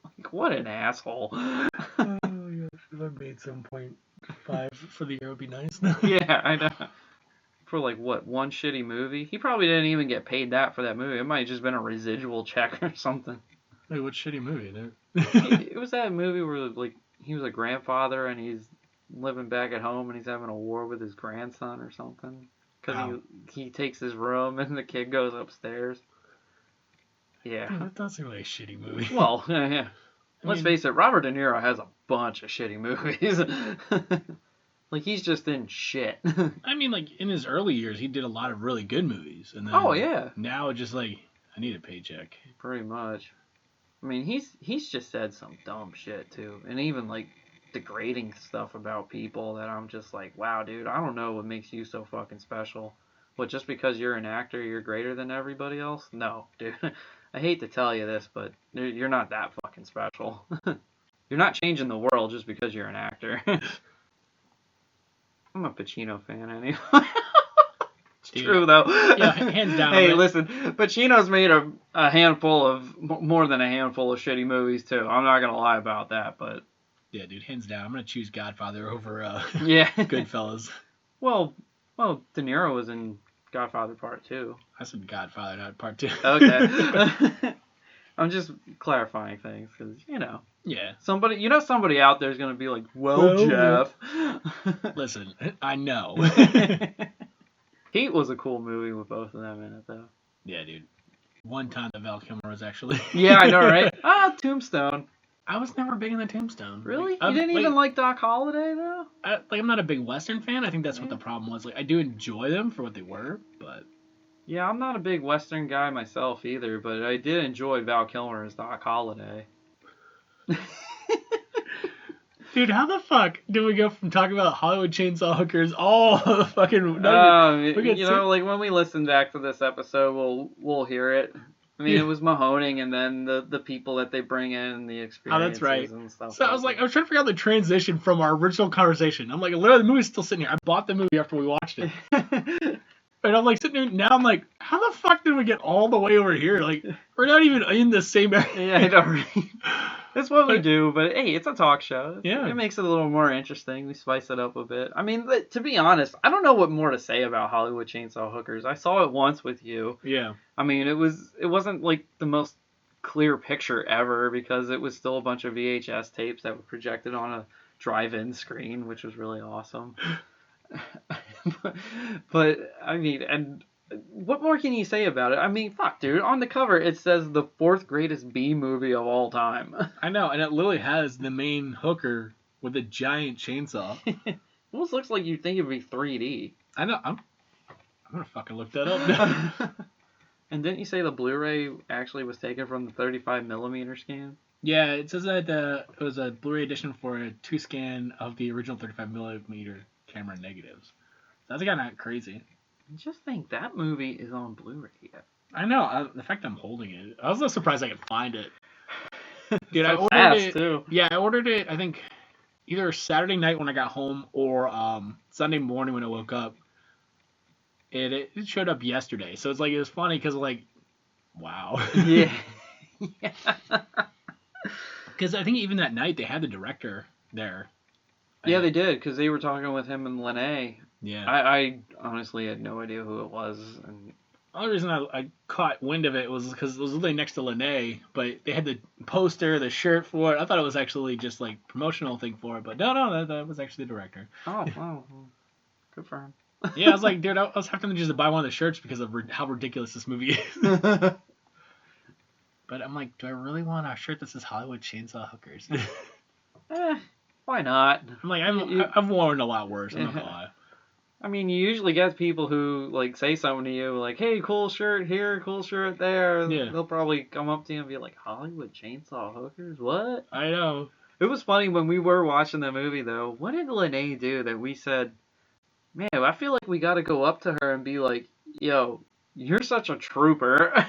Like, what an asshole. Oh, yeah, if I made 7.5 for the year, it would be nice. Yeah, I know. For like, what, one shitty movie? He probably didn't even get paid that for that movie. It might have just been a residual check or something. Wait, what shitty movie, dude? It was that movie where, like, he was a grandfather and he's living back at home and he's having a war with his grandson or something. Because he takes his room and the kid goes upstairs. Yeah. Dude, that does seem like a shitty movie. Well, yeah. Let's face it, Robert De Niro has a bunch of shitty movies. Like, he's just in shit. I mean, like, in his early years, he did a lot of really good movies. And then oh, yeah. Now it's just like, I need a paycheck. Pretty much. I mean, he's just said some dumb shit, too. And even, like, degrading stuff about people that I'm just like, wow, dude, I don't know what makes you so fucking special. What, just because you're an actor, you're greater than everybody else? No, dude. I hate to tell you this, but you're not that fucking special. You're not changing the world just because you're an actor. I'm a Pacino fan anyway. It's Dude, true, though. Yeah, hands down. Hey, listen, Pacino's made a handful of, more than a handful of shitty movies, too. I'm not going to lie about that, but... Yeah, dude, hands down. I'm going to choose Godfather over yeah. Goodfellas. Well, De Niro was in Godfather Part 2. I said Godfather, not Part 2. Okay. I'm just clarifying things, because, Yeah. Somebody out there is going to be like, well, Jeff. Listen, I know. Heat was a cool movie with both of them in it, though. Yeah, dude. One time that Val Kilmer was actually... Yeah, I know, right? Tombstone. I was never big into Tombstone. Really? You didn't even like Doc Holliday, though? I'm not a big Western fan. I think that's what the problem was. Like, I do enjoy them for what they were, but... Yeah, I'm not a big Western guy myself either, but I did enjoy Val Kilmer as Doc Holliday. Dude, how the fuck did we go from talking about Hollywood chainsaw hookers all fucking... like when we listen back to this episode, we'll hear it. I mean, It was Mahoning and then the people that they bring in and the experiences and stuff. So I was trying to figure out the transition from our original conversation. I'm like, literally, the movie's still sitting here. I bought the movie after we watched it. And I'm like sitting there, now I'm like, how the fuck did we get all the way over here? Like, we're not even in the same area. Yeah, I know, right? It's what we do, but hey, it's a talk show. Yeah. It makes it a little more interesting. We spice it up a bit. I mean, to be honest, I don't know what more to say about Hollywood Chainsaw Hookers. I saw it once with you. Yeah. I mean, it wasn't like the most clear picture ever because it was still a bunch of VHS tapes that were projected on a drive-in screen, which was really awesome. but I mean, and what more can you say about it? I mean, fuck, dude. On the cover, it says the 4th greatest B movie of all time. I know, and it literally has the main hooker with a giant chainsaw. Almost looks like you'd think it'd be 3D. I know. I'm gonna fucking look that up now. And didn't you say the Blu-ray actually was taken from the 35mm scan? Yeah, it says that it was a Blu-ray edition for a 2 scan of the original 35mm camera negatives. That's kind of crazy. Just think that movie is on Blu-ray yet. I know. The fact I'm holding it, I was a little surprised I could find it. Dude, So I ordered fast, it. Too. Yeah, I ordered it. I think either Saturday night when I got home or Sunday morning when I woke up. It showed up yesterday, so it's like it was funny because like, wow. Yeah. Because I think even that night they had the director there. Yeah, they did because they were talking with him and Lene. Yeah. I honestly had no idea who it was. And the only reason I caught wind of it was because it was literally next to Lene, but they had the poster, the shirt for it. I thought it was actually just like promotional thing for it, but no, that was actually the director. Oh, wow. Good for him. Yeah, I was like, dude, I was having to just buy one of the shirts because of how ridiculous this movie is. But I'm like, do I really want a shirt that says Hollywood Chainsaw Hookers? Why not? I'm like, I've worn a lot worse. I'm not gonna lie. I mean, you usually get people who like say something to you like, "Hey, cool shirt here, cool shirt there." Yeah. They'll probably come up to you and be like, "Hollywood Chainsaw Hookers? What?" I know. It was funny when we were watching the movie though. What did Lene do that we said, "Man, I feel like we got to go up to her and be like, yo, you're such a trooper."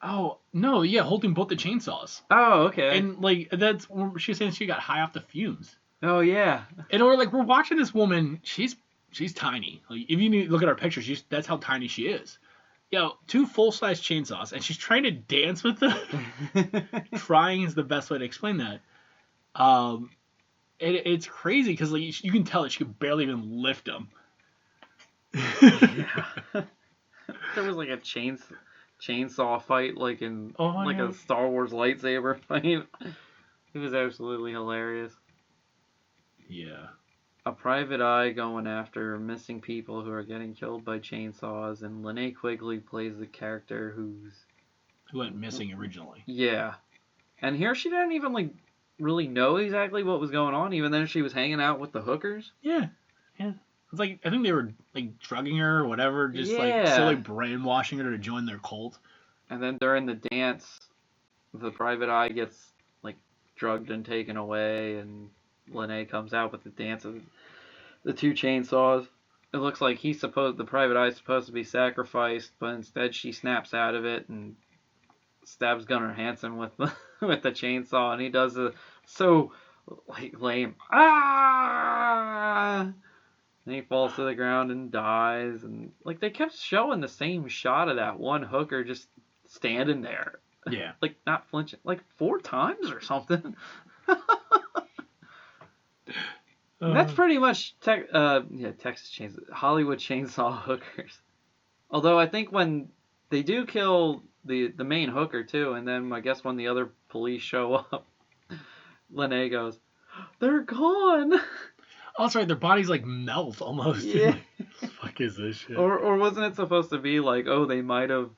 Oh, no, yeah, holding both the chainsaws. Oh, okay. And, like, that's when she was saying she got high off the fumes. Oh, yeah. And we're watching this woman, she's tiny. Like, if you look at her pictures, that's how tiny she is. Yo, 2 full-size chainsaws, and she's trying to dance with them. Trying is the best way to explain that. It's crazy, because, like, you can tell that she could barely even lift them. Yeah. There was, like, a chainsaw fight like in a Star Wars lightsaber fight. It was absolutely hilarious. Yeah. A private eye going after missing people who are getting killed by chainsaws, and Linnea Quigley plays the character who went missing originally. Yeah. And here she didn't even like really know exactly what was going on, even then she was hanging out with the hookers. Yeah. It's like, I think they were, like, drugging her or whatever, just, like, slowly brainwashing her to join their cult. And then during the dance, the private eye gets, like, drugged and taken away, and Lene comes out with the dance of the 2 chainsaws. It looks like the private eye is supposed to be sacrificed, but instead she snaps out of it and stabs Gunnar Hansen with the chainsaw, and he does so, like, lame. Ah! And he falls to the ground and dies. And like they kept showing the same shot of that one hooker just standing there. Yeah. Like not flinching. Like 4 times or something. That's pretty much Texas Chainsaw, Hollywood Chainsaw Hookers. Although I think when they do kill the main hooker too, and then I guess when the other police show up, Lene goes, "They're gone." Oh, that's right. Their bodies like melt almost. Yeah. What the fuck is this shit? Or wasn't it supposed to be like, oh, they might have,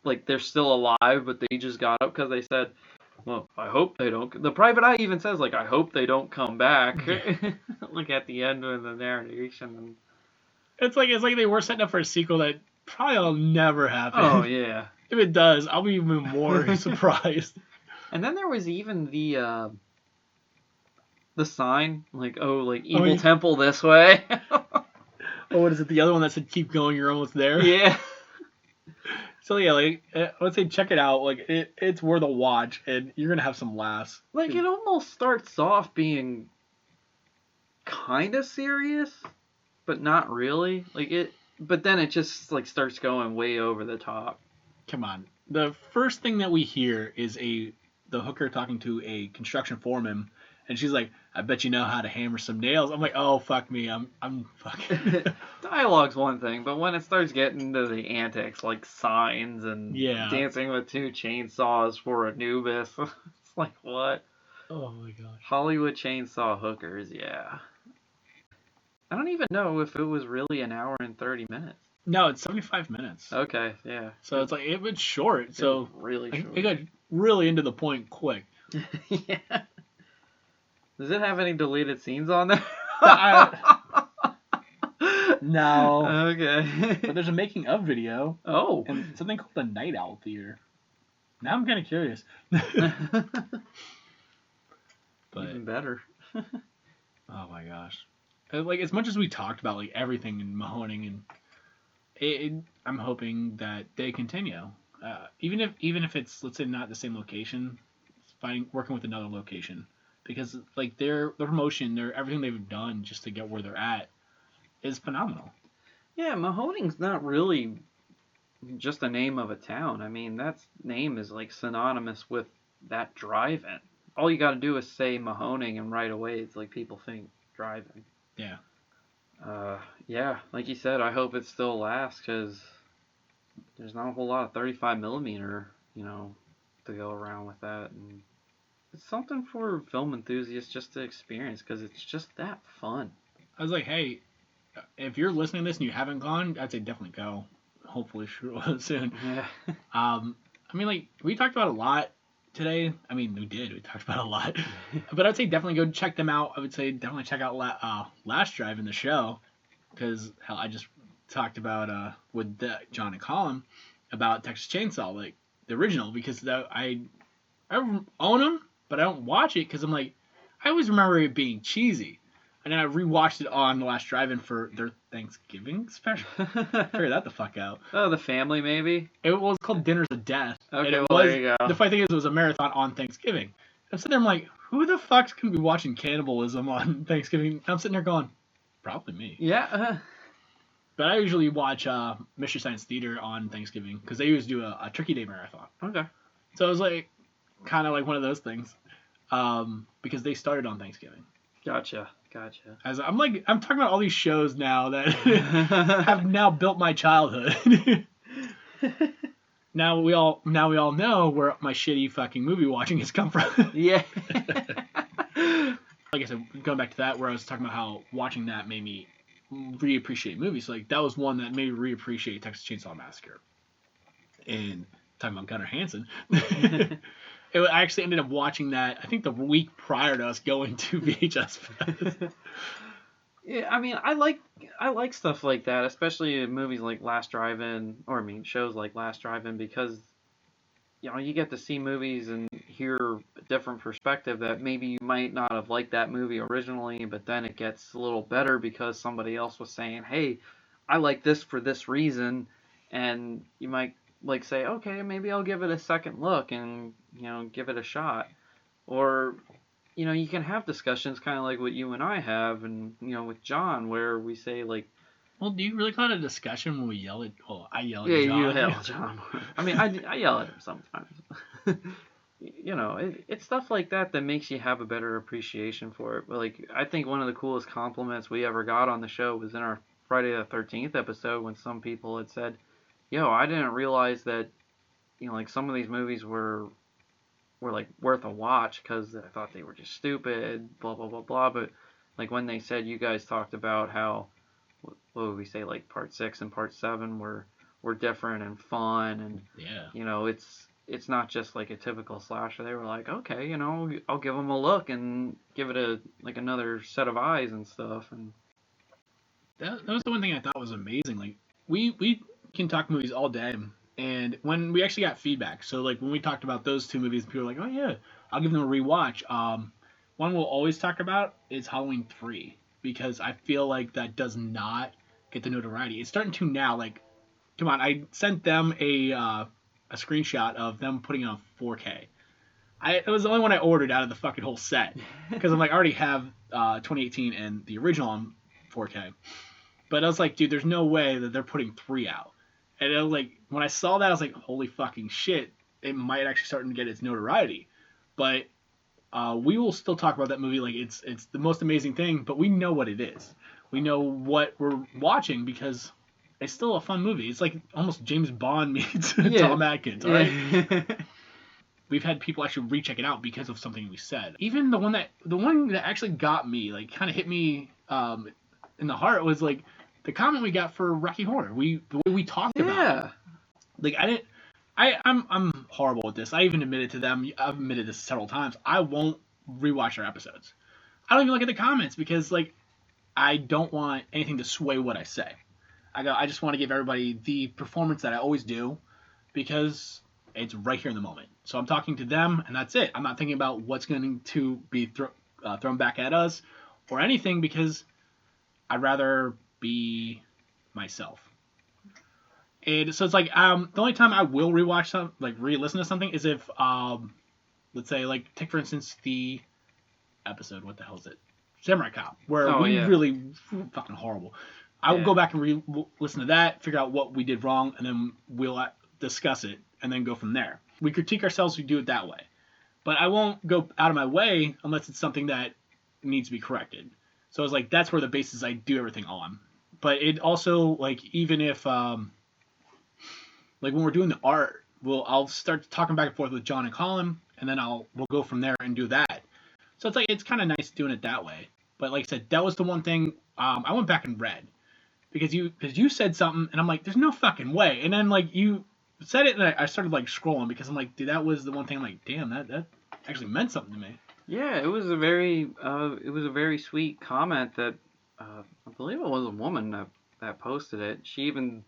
like they're still alive, but they just got up because they said, well, I hope they don't. The private eye even says, like, I hope they don't come back. Like at the end of the narration. And it's like they were setting up for a sequel that probably will never happen. Oh yeah. If it does, I'll be even more surprised. And then there was even the sign, like, evil temple this way. Oh, what is it? The other one that said, keep going, you're almost there? Yeah. So, yeah, like, I would say check it out. Like, it's worth a watch, and you're going to have some laughs. Like, it almost starts off being kind of serious, but not really. Like, but then it just, like, starts going way over the top. Come on. the first thing that we hear is the hooker talking to a construction foreman, and she's like, "I bet you know how to hammer some nails." I'm like, "Oh fuck me, I'm fucking." Dialogue's one thing, but when it starts getting into the antics like signs and dancing with two chainsaws for Anubis, it's like what? Oh my gosh. Hollywood chainsaw hookers, yeah. I don't even know if it was really an hour and 30 minutes. No, it's 75 minutes. Okay, yeah. So it's like it was short. So really short. It got really into the point quick. Yeah. Does it have any deleted scenes on there? No. Okay. But there's a making of video. Oh. And something called the Night Owl Theater. Now I'm kind of curious. But, even better. Oh my gosh. Like as much as we talked about like everything in Mahoning, and I'm hoping that they continue. Even if it's, let's say, not the same location, working with another location, because like their promotion, everything they've done just to get where they're at is phenomenal. Yeah, Mahoning's not really just the name of a town. I mean, that name is like synonymous with that drive-in. All you got to do is say Mahoning, and right away it's like people think drive-in. Yeah. Yeah, like you said, I hope it still lasts because there's not a whole lot of 35 millimeter, to go around with that, and it's something for film enthusiasts just to experience because it's just that fun. I was like, hey, if you're listening to this and you haven't gone, I'd say definitely go. Hopefully soon. Yeah. I mean, like we talked about a lot today. I mean, we talked about a lot, but I'd say definitely go check them out. I would say definitely check out Last Drive in the show, because hell, I just talked about with John and Collin about Texas Chainsaw, like the original, because I own them, but I don't watch it because I'm like, I always remember it being cheesy, and then I rewatched it on the Last Drive-In for their Thanksgiving special. Figure that the fuck out. Oh, the family maybe. It was called Dinners of Death. Okay, there you go. The funny thing is, it was a marathon on Thanksgiving. I'm sitting there, I'm like, who the fuck's gonna be watching cannibalism on Thanksgiving? I'm sitting there going, probably me. Yeah. But I usually watch Mystery Science Theater on Thanksgiving because they usually do a Turkey Day marathon. Okay. So it was like kind of like one of those things, because they started on Thanksgiving. Gotcha. As I'm talking about all these shows now that have now built my childhood. Now we all know where my shitty fucking movie watching has come from. Yeah. Like I said, going back to that, where I was talking about how watching that made me reappreciate movies. Like that was one that made me reappreciate Texas Chainsaw Massacre. And talking about Gunnar Hansen, I actually ended up watching that, I think, the week prior to us going to VHS Fest. Yeah, I mean, I like stuff like that, especially in movies like Last Drive-In, shows like Last Drive-In, because you get to see movies and hear a different perspective that maybe you might not have liked that movie originally, but then it gets a little better because somebody else was saying, hey, I like this for this reason, and you might say, okay, maybe I'll give it a second look and give it a shot. Or you can have discussions kind of like what you and I have, and with John, where we say like, well, do you really call it a discussion when we yell at? Well, I yell at John. Yeah, you yell at John. I mean, I yell at him sometimes. It's stuff like that makes you have a better appreciation for it. But like, I think one of the coolest compliments we ever got on the show was in our Friday the 13th episode, when some people had said, yo, I didn't realize that like some of these movies were like worth a watch because I thought they were just stupid, blah blah blah blah. But like when they said, you guys talked about how, what would we say, like part 6 and part 7 were different and fun, and yeah, it's not just like a typical slasher. They were like, okay, I'll give them a look and give it another set of eyes and stuff. And that was the one thing I thought was amazing. Like we can talk movies all day. And when we actually got feedback, so like when we talked about those two movies, people were like, oh yeah, I'll give them a rewatch. One we'll always talk about is Halloween 3, because I feel like that does not get the notoriety. It's starting to now. Like, come on, I sent them a screenshot of them putting it on 4K. It was the only one I ordered out of the fucking whole set, because I'm like, I already have 2018 and the original on 4K. But I was like, dude, there's no way that they're putting 3 out. And it was like, when I saw that, I was like, holy fucking shit, it might actually start to get its notoriety. But we will still talk about that movie like it's the most amazing thing, but we know what it is. We know what we're watching because it's still a fun movie. It's like almost James Bond meets Tom Atkins, right? Yeah. We've had people actually recheck it out because of something we said. Even the one that actually got me, like kind of hit me in the heart, was like the comment we got for Rocky Horror. The way we talked about it. Like I'm horrible with this. I even admitted to them. I've admitted this several times. I won't rewatch our episodes. I don't even look at the comments because like I don't want anything to sway what I say. I just want to give everybody the performance that I always do because it's right here in the moment. So I'm talking to them, and that's it. I'm not thinking about what's going to be thrown back at us or anything because I'd rather be myself. And so it's like the only time I will rewatch re-listen to something is if let's say like take for instance the episode, what the hell is it? Samurai Cop, where really fucking horrible. I will go back and listen to that, figure out what we did wrong, and then we'll discuss it, and then go from there. We critique ourselves, we do it that way. But I won't go out of my way unless it's something that needs to be corrected. So it's like that's where the basis I do everything on. But it also like even if like when we're doing the art, I'll start talking back and forth with John and Collin, and then we'll go from there and do that. So it's like it's kind of nice doing it that way. But like I said, that was the one thing I went back and read because you said something, and I'm like, there's no fucking way. And then like you said it, and I started like scrolling because I'm like, dude, that was the one thing. I'm like, damn, that actually meant something to me. Yeah, it was a very sweet comment that I believe it was a woman that posted it. She even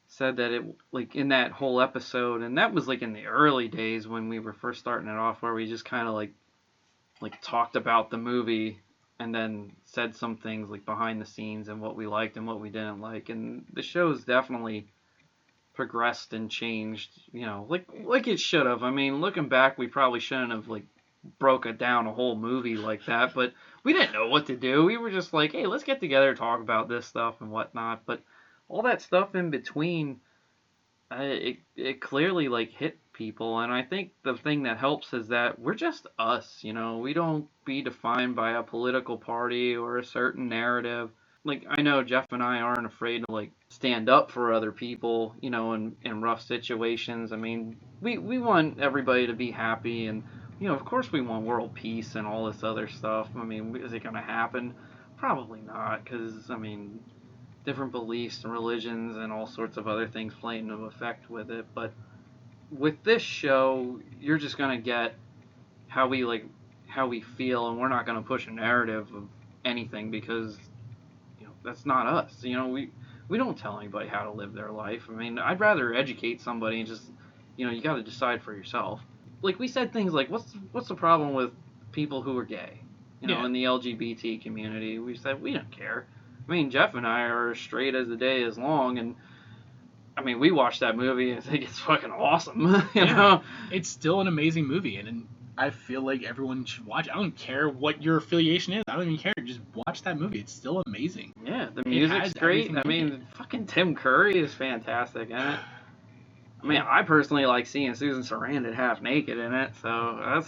said that it like in that whole episode, and that was like in the early days when we were first starting it off, where we just kind of like talked about the movie and then said some things like behind the scenes and what we liked and what we didn't like, and the show's definitely progressed and changed, you know, like it should have. I mean, looking back, we probably shouldn't have like broke it down a whole movie like that, but we didn't know what to do. We were just like, hey, let's get together, talk about this stuff and whatnot. But all that stuff in between, it clearly like hit people, and I think the thing that helps is that we're just us. You know, we don't be defined by a political party or a certain narrative. Like I know Jeff and I aren't afraid to like stand up for other people, you know, in rough situations. I mean, we want everybody to be happy, and you know, of course we want world peace and all this other stuff. I mean, is it going to happen? Probably not, because I mean, different beliefs and religions and all sorts of other things play into effect with it. But with this show, you're just going to get how we feel, and we're not going to push a narrative of anything because that's not us. You know, we don't tell anybody how to live their life. I mean, I'd rather educate somebody and just, you got to decide for yourself. Like we said things like, what's the problem with people who are gay? In the LGBT community, we said we don't care. I mean, Jeff and I are as straight as the day is long, and I mean, we watched that movie and I think it's fucking awesome. you know, it's still an amazing movie, and I feel like everyone should watch it. I don't care what your affiliation is. I don't even care. Just watch that movie. It's still amazing. Yeah, the music's great. I mean, fucking Tim Curry is fantastic in it. I mean, I personally like seeing Susan Sarandon half naked in it, so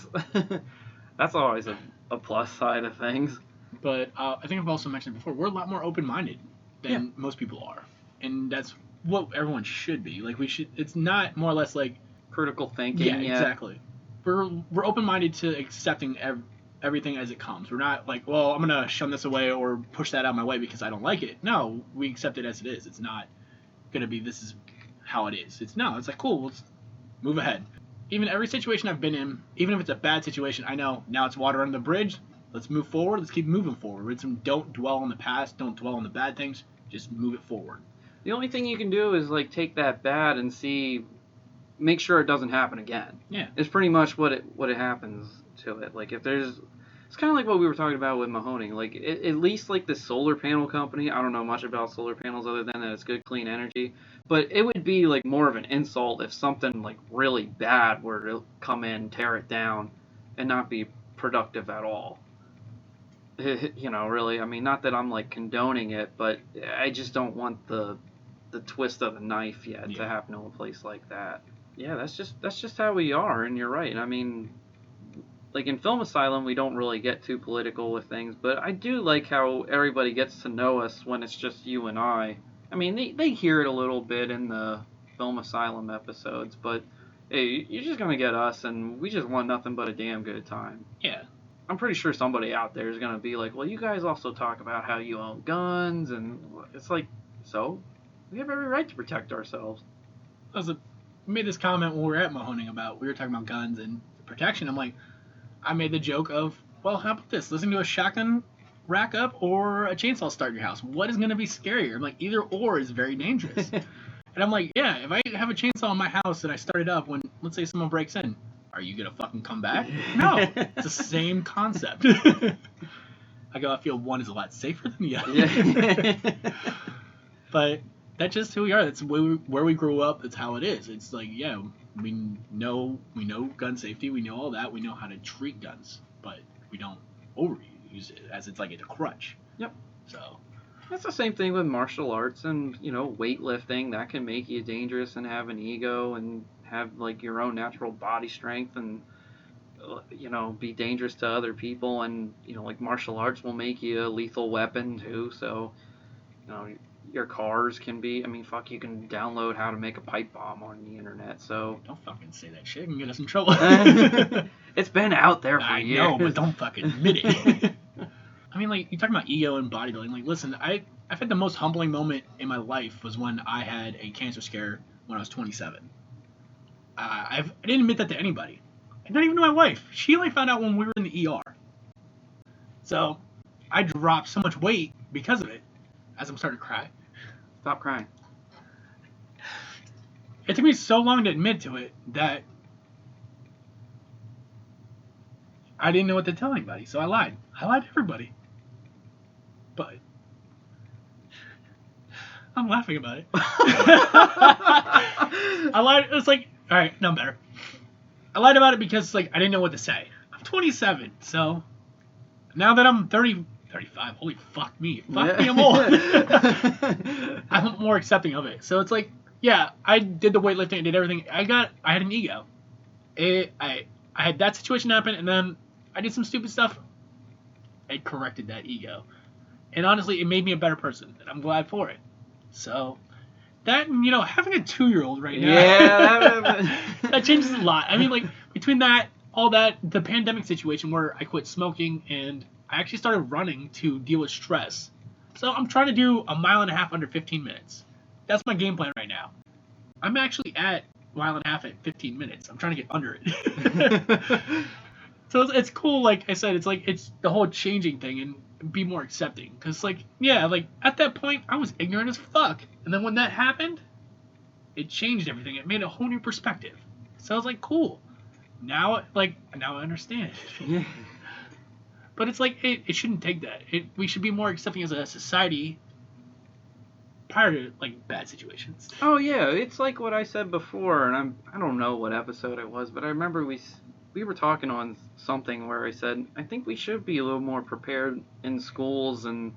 that's always a plus side of things. But I think I've also mentioned before, we're a lot more open-minded than most people are, and that's what everyone should be. Like it's not more or less like critical thinking. Yeah, exactly. We're open-minded to accepting everything as it comes. We're not like, well, I'm gonna shun this away or push that out of my way because I don't like it. No, we accept it as it is. It's not gonna be this is how it is. It's like cool, let's move ahead. Even every situation I've been in, even if it's a bad situation, I know now it's water under the bridge. Let's move forward. Let's keep moving forward. Don't dwell on the past. Don't dwell on the bad things. Just move it forward. The only thing you can do is like take that bad and make sure it doesn't happen again. Yeah. It's pretty much what it happens to it. Like it's kind of like what we were talking about with Mahoney. Like at least like the solar panel company, I don't know much about solar panels other than that it's good clean energy, but it would be like more of an insult if something like really bad were to come in, tear it down, and not be productive at all. Really, I mean, not that I'm like condoning it, but I just don't want the the twist of the knife yet to happen to a place like that. Yeah, that's just how we are, and you're right. I mean, like in Film Asylum, we don't really get too political with things, but I do like how everybody gets to know us when it's just you and I. I mean, they hear it a little bit in the Film Asylum episodes, but hey, you're just gonna get us, and we just want nothing but a damn good time. Yeah. I'm pretty sure somebody out there is gonna be like, well, you guys also talk about how you own guns, and it's like, so we have every right to protect ourselves. I made this comment when we were at Mahoning about, we were talking about guns and protection. I'm like, I made the joke of, well, how about this? Listen to a shotgun rack up or a chainsaw start your house. What is going to be scarier? I'm like, either or is very dangerous. And I'm like, yeah, if I have a chainsaw in my house and I start it up when, let's say someone breaks in, are you going to fucking come back? No. It's the same concept. I feel one is a lot safer than the other. Yeah. But that's just who we are. That's where we grew up. That's how it is. It's like, yeah, we know gun safety. We know all that. We know how to treat guns, but we don't overuse it as it's like it's a crutch. Yep. So that's the same thing with martial arts and, weightlifting. That can make you dangerous and have an ego and have like your own natural body strength and be dangerous to other people, and like martial arts will make you a lethal weapon too. So your cars can be, fuck, you can download how to make a pipe bomb on the internet, so don't fucking say that shit and get us in trouble. It's been out there for years. I know, but don't fucking admit it. Like, you talking about ego and bodybuilding. Like, listen, I've had the most humbling moment in my life was when I had a cancer scare when I was 27. I didn't admit that to anybody. Not even to my wife. She only found out when we were in the ER. So, I dropped so much weight because of it, as I'm starting to cry. Stop crying. It took me so long to admit to it that I didn't know what to tell anybody, so I lied. I lied to everybody. But I'm laughing about it. I lied. It's like, all right, no, I'm better. I lied about it because, like, I didn't know what to say. I'm 27, so now that I'm 35, holy fuck me. Fuck me, I'm old. I'm more accepting of it. So it's like, yeah, I did the weightlifting, I did everything. I had an ego. I had that situation happen, and then I did some stupid stuff. I corrected that ego. And honestly, it made me a better person, and I'm glad for it. So, that, having a 2-year-old right now, yeah, that changes a lot. Like, between that, all that, the pandemic situation where I quit smoking, and I actually started running to deal with stress. So, I'm trying to do a 1.5 miles under 15 minutes. That's my game plan right now. I'm actually at 1.5 miles at 15 minutes. I'm trying to get under it. So it's cool, like I said, it's the whole changing thing and be more accepting. Because, at that point, I was ignorant as fuck. And then when that happened, it changed everything. It made a whole new perspective. So I was like, cool. Now I understand. Yeah. But it's like, it shouldn't take that. We should be more accepting as a society prior to, bad situations. Oh, yeah, it's like what I said before, and I don't know what episode it was, but I remember we were talking on something where I said, I think we should be a little more prepared in schools and,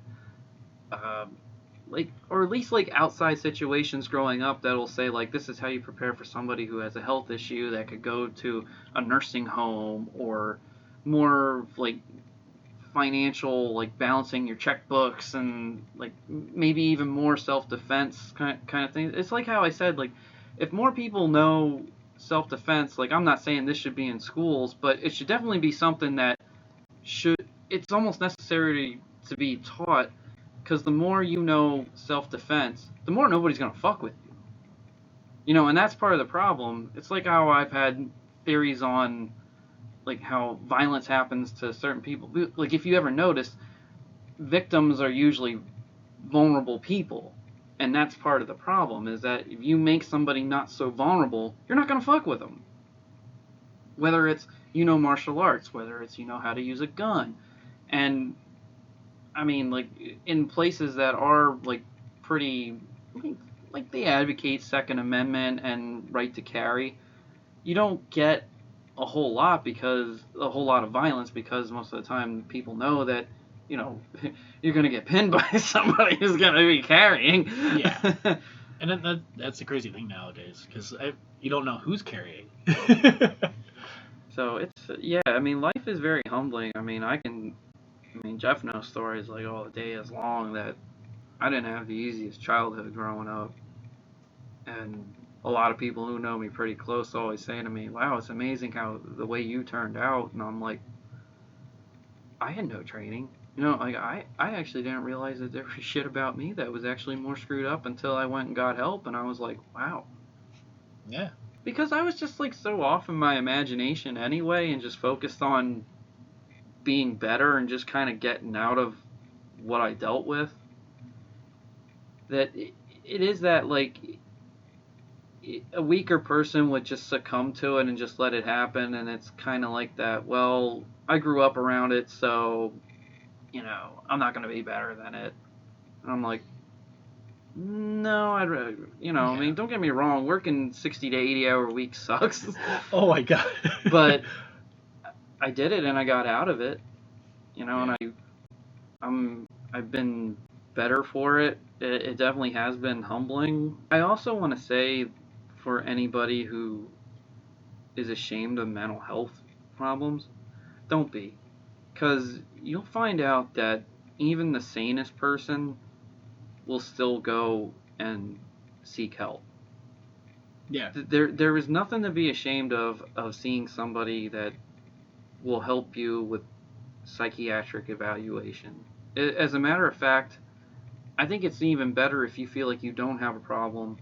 or at least, outside situations growing up that'll say, this is how you prepare for somebody who has a health issue that could go to a nursing home, or more, financial, balancing your checkbooks and, maybe even more self-defense kind of thing. It's like how I said, if more people know self-defense, I'm not saying this should be in schools, but it should definitely be something that it's almost necessary to be taught, because the more you know self-defense, the more nobody's going to fuck with you. And that's part of the problem. It's like how I've had theories on, how violence happens to certain people. If you ever notice, victims are usually vulnerable people. And that's part of the problem, is that if you make somebody not so vulnerable, you're not going to fuck with them. Whether it's, martial arts, whether it's, how to use a gun. And, in places that are, pretty, they advocate Second Amendment and right to carry, you don't get a whole lot of violence, because most of the time people know that, you're going to get pinned by somebody who's going to be carrying. Yeah. And that's the crazy thing nowadays, because you don't know who's carrying. So yeah, I mean, life is very humbling. I mean, Jeff knows stories like all the day is long that I didn't have the easiest childhood growing up. And a lot of people who know me pretty close always say to me, wow, it's amazing how the way you turned out. And I'm like, I had no training. Like I actually didn't realize that there was shit about me that was actually more screwed up until I went and got help. And I was like, wow. Yeah. Because I was just like so off in my imagination anyway and just focused on being better and just kind of getting out of what I dealt with. That it is that like a weaker person would just succumb to it and just let it happen, and it's kind of like that. Well, I grew up around it, so I'm not gonna be better than it. And I'm like, no, I'd rather, I mean, don't get me wrong, working 60 to 80-hour weeks sucks. Oh my god. But I did it and I got out of it, and I've been better for it. It definitely has been humbling. I also want to say, for anybody who is ashamed of mental health problems, don't be. Because you'll find out that even the sanest person will still go and seek help. Yeah. There is nothing to be ashamed of seeing somebody that will help you with psychiatric evaluation. As a matter of fact, I think it's even better if you feel like you don't have a problem,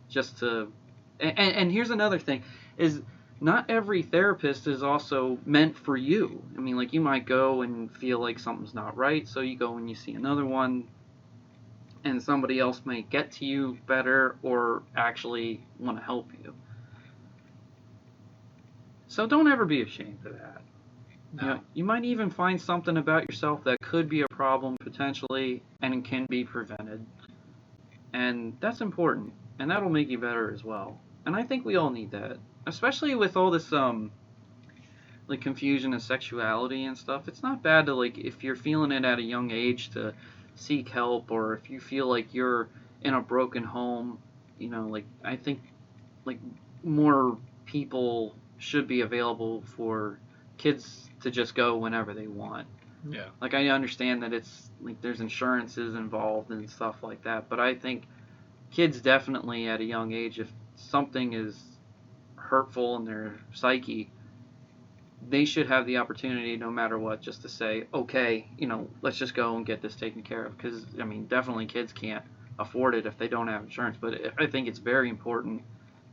just to. And here's another thing: is not every therapist is also meant for you. I mean, like you might go and feel like something's not right, so you go and you see another one, and somebody else might get to you better or actually want to help you. So don't ever be ashamed of that. No. You might even find something about yourself that could be a problem potentially and can be prevented. And that's important. And that'll make you better as well. And I think we all need that. Especially with all this like confusion of sexuality and stuff. It's not bad to, like, if you're feeling it at a young age, to seek help, or if you feel like you're in a broken home, like I think like more people should be available for kids to just go whenever they want. Yeah. Like I understand that it's like there's insurances involved and stuff like that, but I think kids definitely at a young age, if something is hurtful in their psyche, they should have the opportunity, no matter what, just to say, okay, let's just go and get this taken care of. Because I mean, definitely kids can't afford it if they don't have insurance, but I think it's very important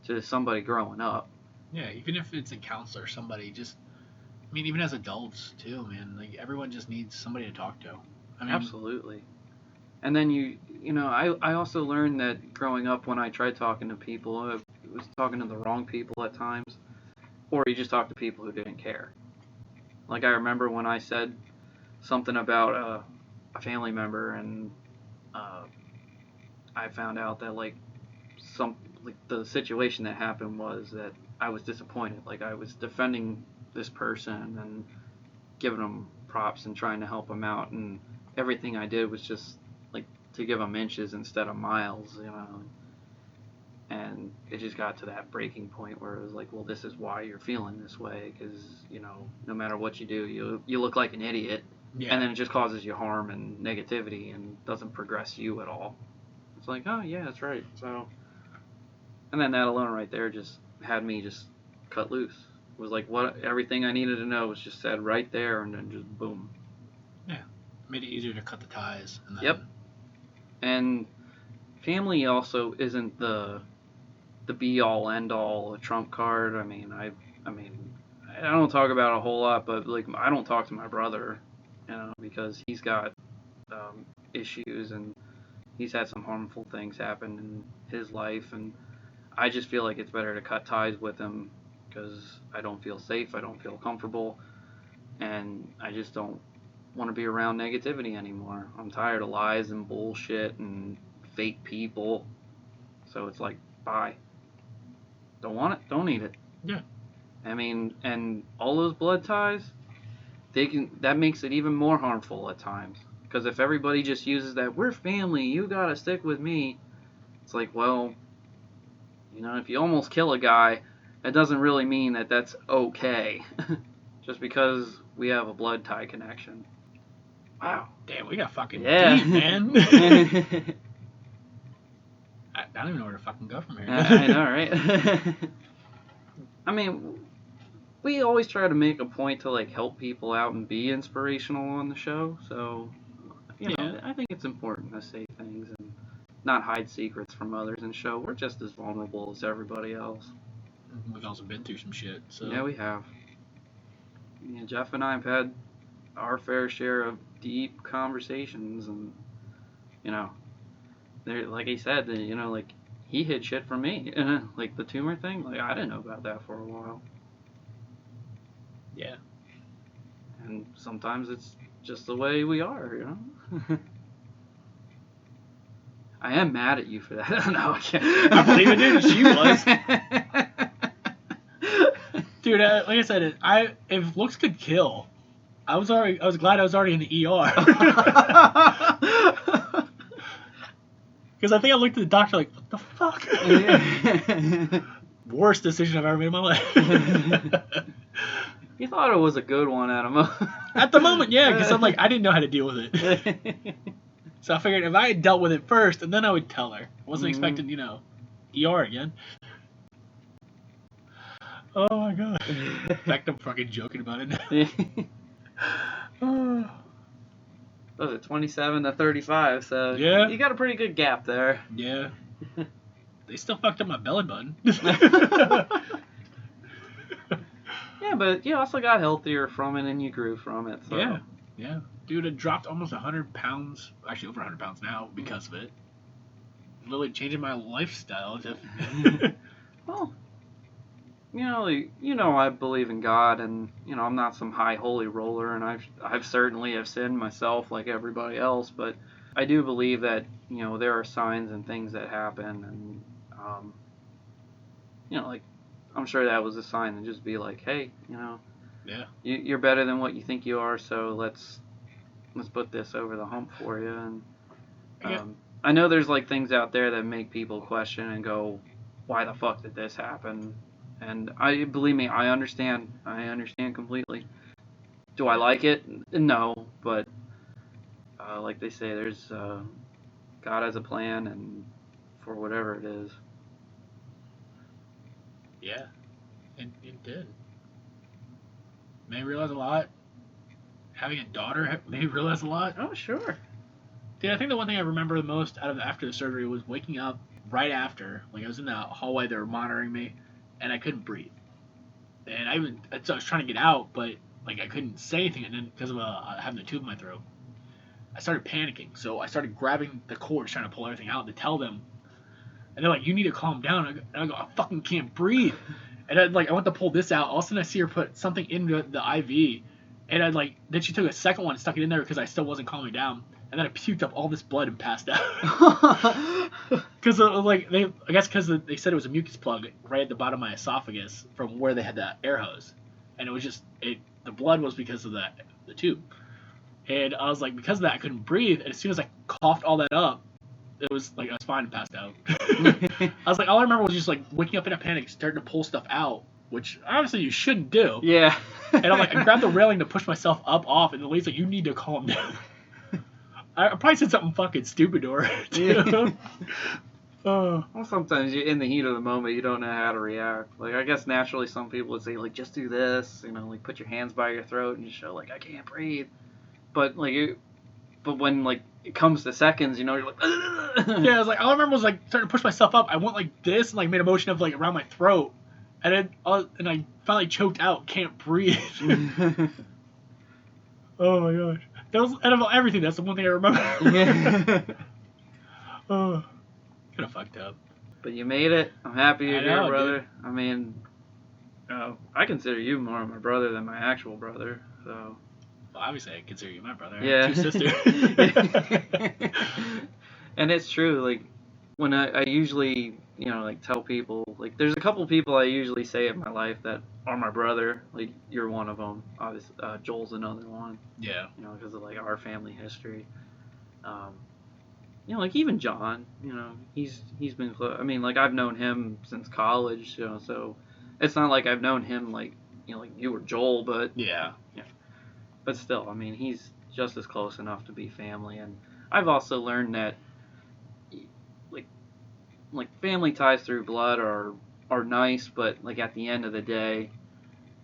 to somebody growing up. Yeah, even if it's a counselor, somebody just. I mean, even as adults too, man. Like everyone just needs somebody to talk to. I mean, Absolutely. And then I also learned that growing up, when I tried talking to people, I was talking to the wrong people at times, or you just talk to people who didn't care. Like I remember when I said something about a family member, and uh, I found out that the situation that happened was that I was disappointed. Like I was defending this person and giving them props and trying to help them out, and everything I did was just like to give them inches instead of miles, And it just got to that breaking point where it was like, well, this is why you're feeling this way, because no matter what you do, you look like an idiot, and then it just causes you harm and negativity and doesn't progress you at all. It's like, oh yeah, that's right. So, and then that alone right there just had me just cut loose. It was like everything I needed to know was just said right there, and then just boom. Yeah, made it easier to cut the ties. And then... Yep. And family also isn't the be all end all, a trump card. I mean, I don't talk about it a whole lot, but like I don't talk to my brother, because he's got issues and he's had some harmful things happen in his life, and I just feel like it's better to cut ties with him because I don't feel safe, I don't feel comfortable, and I just don't want to be around negativity anymore. I'm tired of lies and bullshit and fake people. So it's like, bye. Don't want it, don't need it. Yeah. I mean, and all those blood ties, that makes it even more harmful at times. Because if everybody just uses that, we're family, you gotta stick with me, It's like, well, if you almost kill a guy, that doesn't really mean that that's okay. Just because we have a blood tie connection. Wow. Damn, we got fucking Yeah. deep, man. I don't even know where to fucking go from here. I know, right? I mean, we always try to make a point to like help people out and be inspirational on the show. So, I think it's important to say things and not hide secrets from others and show we're just as vulnerable as everybody else. We've also been through some shit. So. Yeah, we have. Yeah, Jeff and I have had our fair share of deep conversations, and there, like I said, like he hid shit from me, like the tumor thing. Like I didn't know about that for a while. Yeah. And sometimes it's just the way we are, I am mad at you for that. No, I can't. I believe it, dude. She was. Dude, like I said, if looks could kill, I was glad I was already in the ER. Because I think I looked at the doctor like, what the fuck? Worst decision I've ever made in my life. You thought it was a good one, Adam. At the moment, yeah, because I'm like, I didn't know how to deal with it. So I figured if I had dealt with it first, and then I would tell her. I wasn't expecting, ER again. Oh my god. In fact, I'm fucking joking about it now. Was it 27 to 35? So yeah, you got a pretty good gap there. Yeah. They still fucked up my belly button. Yeah, but you also got healthier from it and you grew from it. So. Yeah. Dude, it dropped almost 100 pounds, actually over 100 pounds now because of it. Literally changing my lifestyle. Well, I believe in God, and I'm not some high holy roller, and I've certainly have sinned myself like everybody else, but I do believe that there are signs and things that happen, and like I'm sure that was a sign to just be like, hey, yeah, you're better than what you think you are, so let's put this over the hump for you. And I know there's like things out there that make people question and go, why the fuck did this happen? And believe me, I understand completely. Do I like it? No, but like they say, there's God has a plan, and for whatever it is. Yeah, it did. Made me realize a lot. Having a daughter made me realize a lot. Oh, sure. Dude, I think the one thing I remember the most after the surgery was waking up right after. Like I was in the hallway, they were monitoring me, and I couldn't breathe. And I was trying to get out, but like I couldn't say anything, and then because of having the tube in my throat, I started panicking. So I started grabbing the cords, trying to pull everything out to tell them. And they're like, "You need to calm down." And I go, "I fucking can't breathe." And I went to pull this out. All of a sudden, I see her put something into the IV, and then she took a second one and stuck it in there because I still wasn't calming down. And then I puked up all this blood and passed out. Because because they said it was a mucus plug right at the bottom of my esophagus from where they had the air hose, and it was just the blood was because of the tube. And I was like, because of that, I couldn't breathe. And as soon as I coughed all that up, it was like I was fine and passed out. I was like, all I remember was just like waking up in a panic, starting to pull stuff out, which obviously you shouldn't do. Yeah. And I'm like, I grabbed the railing to push myself off, and the lady's like, "You need to calm down." I probably said something fucking stupid to her, too. Well, sometimes in the heat of the moment, you don't know how to react. Like, I guess naturally some people would say, like, just do this, like, put your hands by your throat and just show, like, I can't breathe. But, when, like, it comes to seconds, you're like, yeah, I was like, all I remember was, like, starting to push myself up. I went like this and, like, made a motion of, like, around my throat. And then I finally choked out, can't breathe. Oh, my gosh. That was, out of everything, that's the one thing I remember. Oh, kind of fucked up. But you made it. I'm happy you're here, brother. Dude. I mean, I consider you more my brother than my actual brother, so... Well, obviously I consider you my brother. Yeah. Two sisters. And it's true, like, when I usually, like, tell people, like, there's a couple people I usually say in my life that are my brother. Like, you're one of them. Obviously, Joel's another one. Yeah. Because of, like, our family history. you know, like even John, you know, he's been close. I mean, like I've known him since college, you know, so it's not like I've known him like, you know, like you or Joel, but Yeah. but still, I mean, he's just as close enough to be family. And I've also learned that like family ties through blood are nice, but like at the end of the day,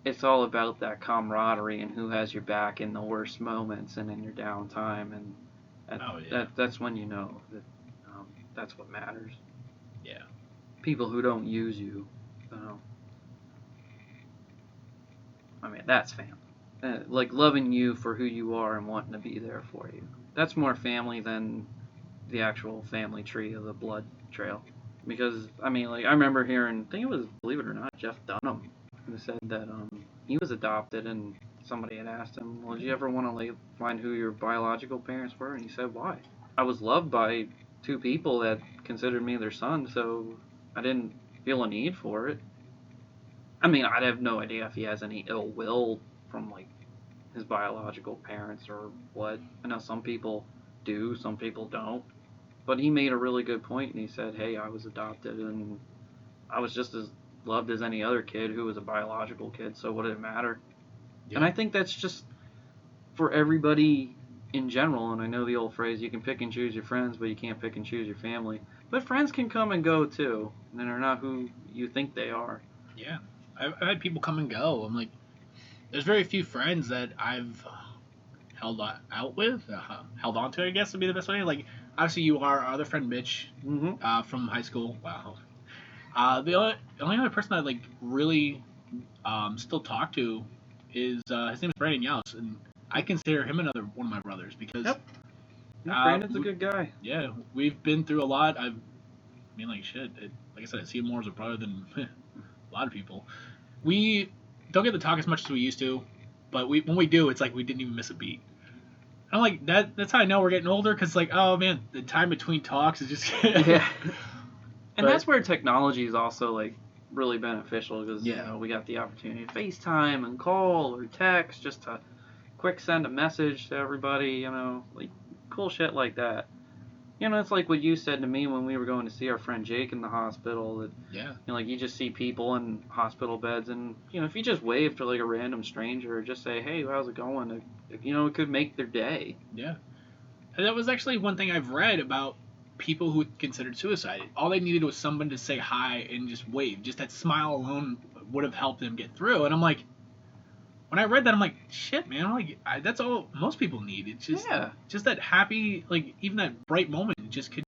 it's all about that camaraderie and who has your back in the worst moments and in your downtime, and that's when you know that that's what matters. Yeah. People who don't use you, I mean, that's family. Like loving you for who you are and wanting to be there for you. That's more family than the actual family tree of the blood trail. Because I mean, like I remember hearing, I think it was, believe it or not, Jeff Dunham, who said that he was adopted, and somebody had asked him, "Well, did you ever want to like find who your biological parents were?" And he said, "Why? I was loved by two people that considered me their son, so I didn't feel a need for it." I mean, I have no idea if he has any ill will from like his biological parents or what. I know some people do, some people don't. But he made a really good point, and he said, "Hey, I was adopted, and I was just as loved as any other kid who was a biological kid. So what did it matter?" Yeah. And I think that's just for everybody in general. And I know the old phrase, "You can pick and choose your friends, but you can't pick and choose your family." But friends can come and go too, and they're not who you think they are. Yeah. I've had people come and go. I'm like, there's very few friends that I've held out with, held on to, I guess would be the best way. Like, obviously, you are our other friend Mitch Mm-hmm. from high school. Wow. The only other person I like really still talk to is his name is Brandon Yaus, and I consider him another one of my brothers because Yep. Brandon's a we, good guy. yeah, we've been through a lot. I mean, like shit. Like I said, I see him more as a brother than a lot of people. We don't get to talk as much as we used to, but when we do, it's like we didn't even miss a beat. I'm like that. That's how I know we're getting older, because like, oh man, the time between talks is just Yeah. And But- that's where technology is also like really beneficial, because Yeah. you know, we got the opportunity to FaceTime and call or text just to quick send a message to everybody, you know, like cool shit like that. You know, it's like what you said to me when we were going to see our friend Jake in the hospital, that yeah, you know, like you just see people in hospital beds, and you know, if you just wave to like a random stranger or just say, "Hey, how's it going?" You know, it could make their day. yeah. And that was actually one thing I've read about people who considered suicide. All they needed was someone to say hi and just wave. Just that smile alone would have helped them get through. And I'm like, when I read that, I'm like, shit, man. I'm like, that's all most people need. It's just that happy, like even that bright moment, just could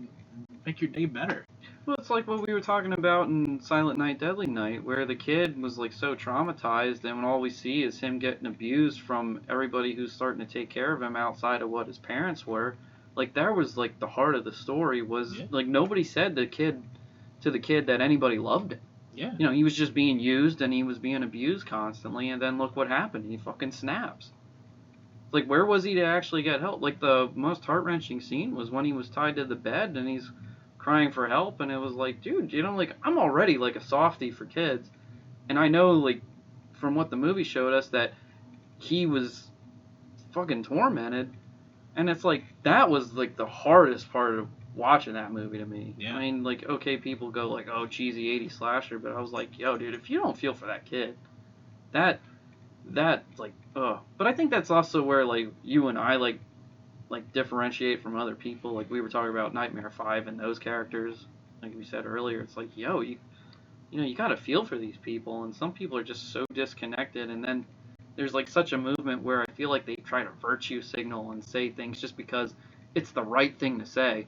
make your day better. Well, it's like what we were talking about in Silent Night, Deadly Night, where the kid was like so traumatized, and all we see is him getting abused from everybody who's starting to take care of him outside of what his parents were. Like that was like the heart of the story, was like nobody said to the kid that anybody loved him. Yeah. You know, he was just being used and he was being abused constantly, and then look what happened. He fucking snaps. Like, where was he to actually get help? Like, the most heart-wrenching scene was when he was tied to the bed and he's crying for help, and it was like, dude, you know, like, I'm already, like, a softie for kids, and I know, like, from what the movie showed us, that he was fucking tormented, and it's like, that was, like, the hardest part of watching that movie to me. Yeah. I mean, like, okay, people go, like, oh, cheesy 80s slasher, but I was like, yo, dude, if you don't feel for that kid, that like, ugh. But I think that's also where like you and I like differentiate from other people. Like we were talking about Nightmare 5 and those characters, like we said earlier. It's like, yo, you know, you gotta feel for these people, and some people are just so disconnected. And then there's like such a movement where I feel like they try to virtue signal and say things just because it's the right thing to say,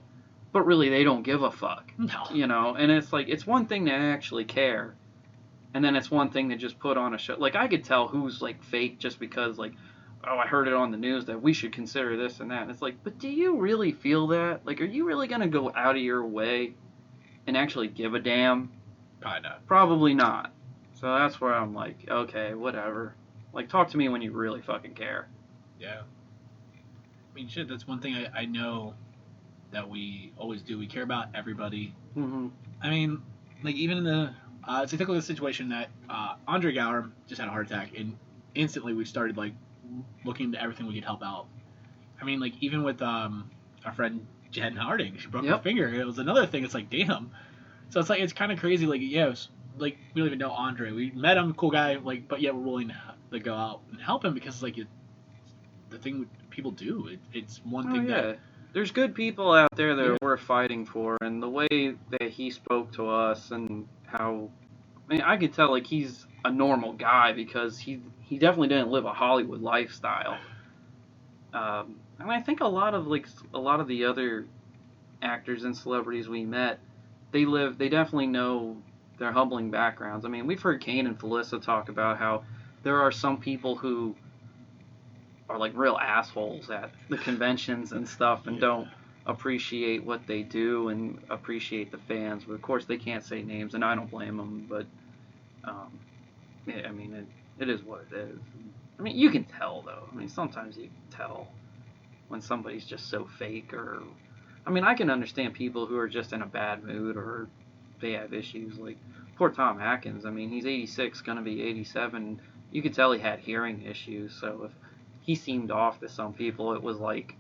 but really they don't give a fuck. No. You know, and it's like, it's one thing to actually care, and then it's one thing to just put on a show. Like, I could tell who's, like, fake just because, like, oh, I heard it on the news that we should consider this and that. And it's like, but do you really feel that? Like, are you really going to go out of your way and actually give a damn? Probably not. Probably not. So that's where I'm like, okay, whatever. Like, talk to me when you really fucking care. Yeah. I mean, shit, that's one thing I know that we always do. We care about everybody. Mm-hmm. I mean, like, even in the it's a typical situation that Andre Gower just had a heart attack, and instantly we started like looking into everything we could help out. I mean, like even with our friend Jen Harding. She broke her Yep. finger. It was another thing. It's like, damn. So it's like, it's kind of crazy. Like, yeah, it was, like, we don't even know Andre. We met him, cool guy, like, but yet we're willing to go out and help him because, like, the thing people do. It's one thing that. There's good people out there that Yeah. are worth fighting for, and the way that he spoke to us and how, I mean, I could tell like he's a normal guy because he definitely didn't live a Hollywood lifestyle. And I think a lot of the other actors and celebrities we met, they definitely know their humbling backgrounds. I mean, we've heard Kane and Felissa talk about how there are some people who are like real assholes at the conventions and stuff and don't appreciate what they do and appreciate the fans. But of course, they can't say names, and I don't blame them. But I mean, it is what it is. I mean, you can tell though. I mean, sometimes you can tell when somebody's just so fake. Or, I mean, I can understand people who are just in a bad mood or they have issues. Like poor Tom Atkins. I mean, he's 86, gonna be 87. You could tell he had hearing issues. So if he seemed off to some people, it was like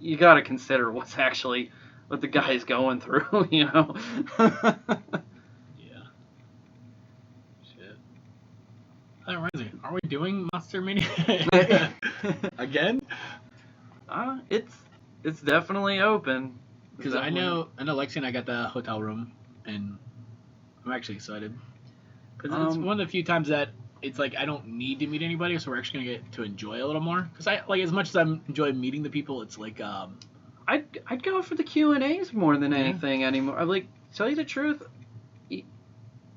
you got to consider what the guy's going through, you know. Yeah. Shit. That reminds me. Are we doing Monster Mania again? It's definitely open. Because I know Lexi and I got the hotel room, and I'm actually excited. Because it's one of the few times that it's like I don't need to meet anybody, so we're actually gonna get to enjoy a little more. Because I like as much as I enjoy meeting the people, it's like I'd go for the Q&As more than anything anymore. I like tell you the truth.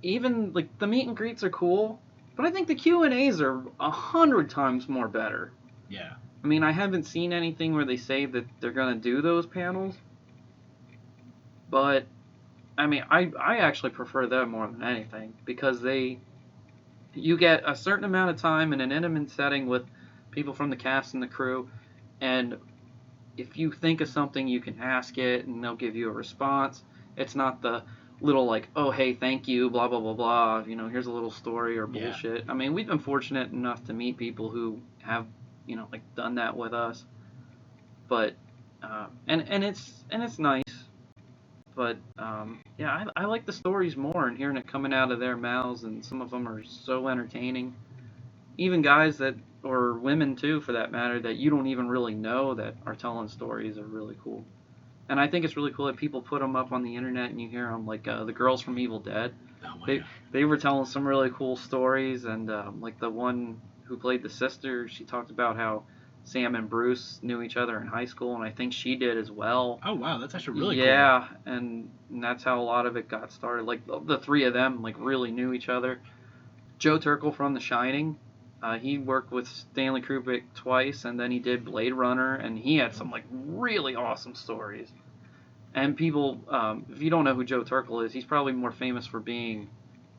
Even like the meet and greets are cool, but I think the Q&As are 100 times more better. Yeah. I mean, I haven't seen anything where they say that they're gonna do those panels, but I mean, I actually prefer them more than anything because you get a certain amount of time in an intimate setting with people from the cast and the crew, and if you think of something, you can ask it, and they'll give you a response. It's not the little like, oh, hey, thank you, blah, blah, blah, blah, you know, here's a little story or bullshit. I mean, we've been fortunate enough to meet people who have, you know, like done that with us. But, and it's nice. But, yeah, I like the stories more and hearing it coming out of their mouths, and some of them are so entertaining. Even guys that, or women too, for that matter, that you don't even really know that are telling stories are really cool. And I think it's really cool that people put them up on the internet and you hear them, like the girls from Evil Dead. They were telling some really cool stories, and like the one who played the sister, she talked about how Sam and Bruce knew each other in high school, and I think she did as well. Oh wow, that's actually really cool. Yeah, and that's how a lot of it got started. Like the three of them like really knew each other. Joe Turkle from The Shining. He worked with Stanley Kubrick twice, and then he did Blade Runner, and he had some like really awesome stories. And people, if you don't know who Joe Turkle is, he's probably more famous for being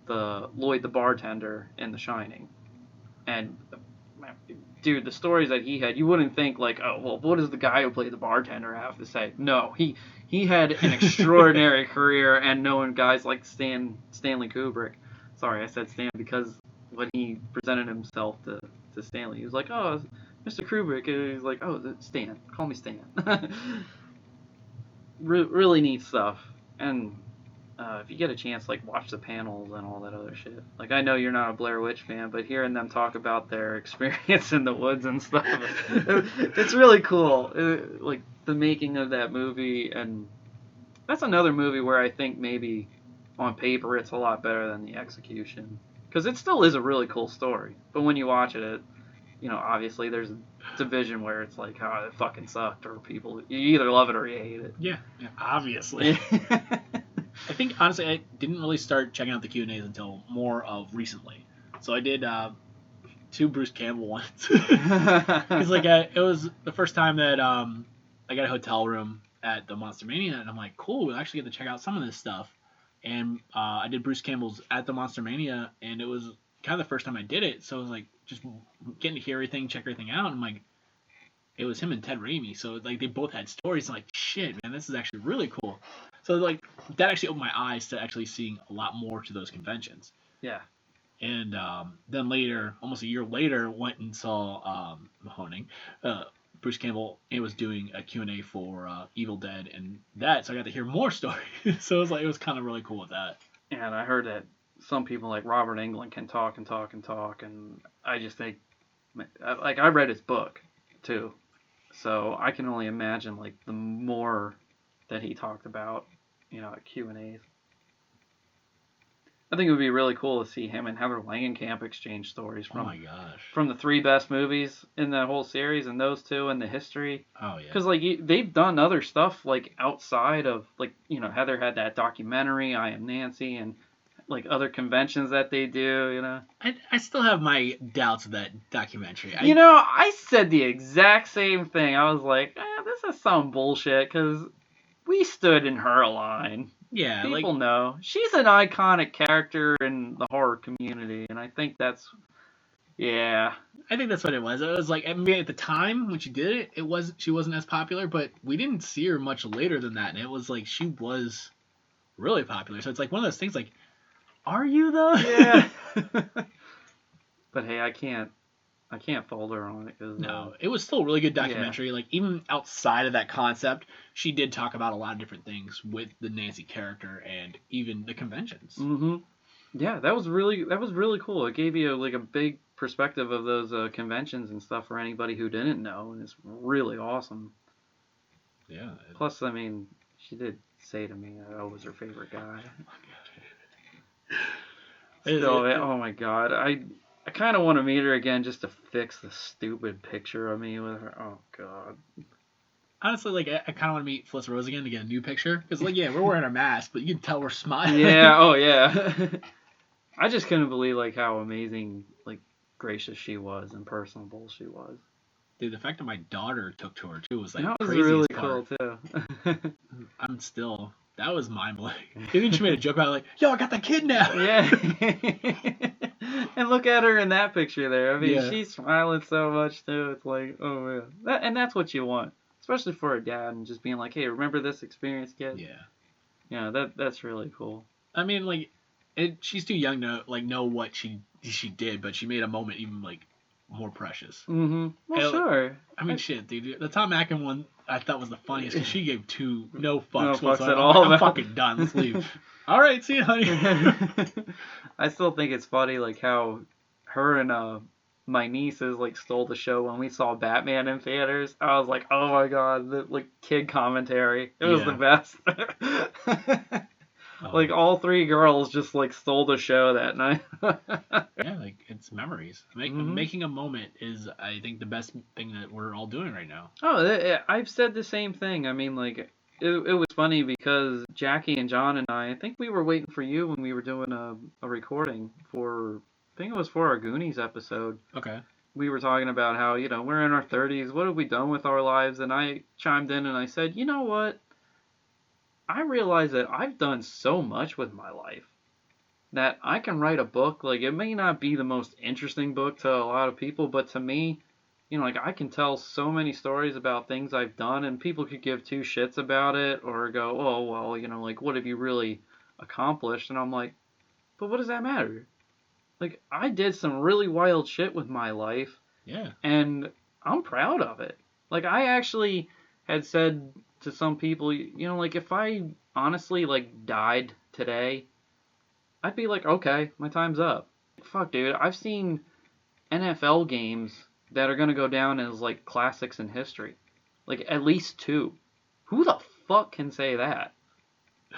the Lloyd the bartender in The Shining. And dude, the stories that he had, you wouldn't think like, oh well, what does the guy who played the bartender have to say? No, he had an extraordinary career, and knowing guys like Stanley Kubrick. Sorry, I said Stan because when he presented himself to Stanley, he was like, oh, Mr. Kubrick, and he's like, oh, Stan, call me Stan. Really neat stuff. And if you get a chance, like, watch the panels and all that other shit. Like, I know you're not a Blair Witch fan, but hearing them talk about their experience in the woods and stuff, it's really cool. Like, the making of that movie, and that's another movie where I think maybe on paper it's a lot better than the execution. Because it still is a really cool story. But when you watch it, you know, obviously there's a division where it's like, oh, it fucking sucked, or people, you either love it or you hate it. Yeah obviously. I think, honestly, I didn't really start checking out the Q&As until more of recently. So I did 2 Bruce Campbell ones. Because, like, it was the first time that I got a hotel room at the Monster Mania, and I'm like, cool, we'll actually get to check out some of this stuff. And I did Bruce Campbell's at the Monster Mania, and it was kind of the first time I did it, so I was like, just getting to hear everything, check everything out, and I'm like, it was him and Ted Raimi, so like they both had stories. I'm like, shit, man, this is actually really cool. So like that actually opened my eyes to actually seeing a lot more to those conventions. Yeah. And then later, almost a year later, went and saw Mahoning Bruce Campbell was doing a Q&A for Evil Dead and that, so I got to hear more stories. So it was kind of really cool with that. And I heard that some people like Robert Englund can talk and talk and talk, and I just think, like, I read his book too, so I can only imagine like the more that he talked about, at Q&As. I think it would be really cool to see him and Heather Langenkamp exchange stories Oh my gosh. from the 3 best movies in the whole series, and those 2 and the history. Oh yeah. Because like they've done other stuff like outside of like Heather had that documentary I Am Nancy, and like other conventions that they do. I still have my doubts of that documentary. I said the exact same thing. I was like, this is some bullshit because we stood in her line. Yeah, People know. She's an iconic character in the horror community, and I think that's, yeah. I think that's what it was. It was like, I mean, at the time when she did it, she wasn't as popular, but we didn't see her much later than that, and it was like she was really popular. So it's like one of those things like, are you though? Yeah. But hey, I can't fault her on it. No, it was still a really good documentary. Yeah. Like, even outside of that concept, she did talk about a lot of different things with the Nancy character and even the conventions. Mm-hmm. Yeah, that was really cool. It gave you like a big perspective of those conventions and stuff for anybody who didn't know, and it's really awesome. Yeah. Plus, I mean, she did say to me I was her favorite guy. Oh my god, I kind of want to meet her again just to fix the stupid picture of me with her. Oh god. Honestly, like, I kind of want to meet Felissa Rose again to get a new picture. Because, like, yeah, we're wearing our mask, but you can tell we're smiling. Yeah, oh yeah. I just couldn't believe, like, how amazing, like, gracious she was and personable she was. Dude, the fact that my daughter took to her, too, was, like, that was crazy really part. cool, too. That was mind-blowing. Even she made a joke about it, like, yo, I got the kid now. Yeah. And look at her in that picture there. I mean, she's smiling so much, too. It's like, oh, man. And that's what you want. Especially for a dad, and just being like, hey, remember this experience, kid? Yeah. Yeah, that's really cool. I mean, like, she's too young to, like, know what she did, but she made a moment even, like, more precious. Mm-hmm. Well, sure. I mean, shit, dude. The Tom Atkins one I thought was the funniest because she gave no fucks at all. I'm fucking done. Let's leave. All right, see you, honey. I still think it's funny, like, how her and my nieces, like, stole the show when we saw Batman in theaters. I was like, oh my god, the, like, kid commentary. It was the best. Like, all 3 girls just, like, stole the show that night. Yeah, like, it's memories. Making a moment is, I think, the best thing that we're all doing right now. Oh, I've said the same thing. I mean, like, it was funny because Jackie and John and I think we were waiting for you when we were doing a recording for, I think it was for our Goonies episode. Okay. We were talking about how, we're in our 30s. What have we done with our lives? And I chimed in and I said, you know what? I realize that I've done so much with my life that I can write a book. Like, it may not be the most interesting book to a lot of people, but to me, like, I can tell so many stories about things I've done, and people could give 2 shits about it or go, oh, well, like, what have you really accomplished? And I'm like, but what does that matter? Like, I did some really wild shit with my life. Yeah. And I'm proud of it. Like, I actually had said to some people, like, if I honestly, like, died today, I'd be like, okay, my time's up. Fuck, dude, I've seen NFL games that are gonna go down as, like, classics in history. Like, at least 2. Who the fuck can say that?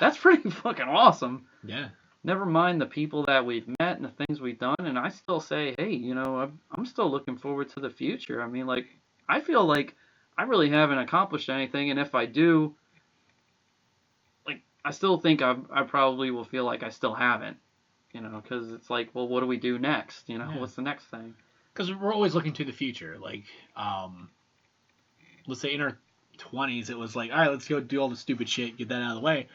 That's pretty fucking awesome. Yeah. Never mind the people that we've met and the things we've done, and I still say, hey, I'm still looking forward to the future. I mean, like, I feel like I really haven't accomplished anything, and if I do, like, I still think I probably will feel like I still haven't, because it's like, well, what do we do next? What's the next thing? Because we're always looking to the future. Like, let's say in our 20s, it was like, all right, let's go do all the stupid shit, get that out of the way.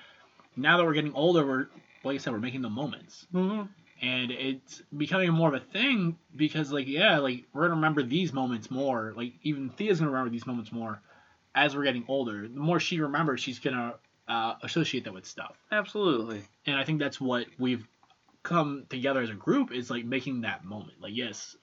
Now that we're getting older, like I said, we're making the moments. Mm-hmm. And it's becoming more of a thing because, like, yeah, like, we're going to remember these moments more. Like, even Thea's going to remember these moments more as we're getting older. The more she remembers, she's going to associate that with stuff. Absolutely. And I think that's what we've come together as a group is, like, making that moment. Like, yes,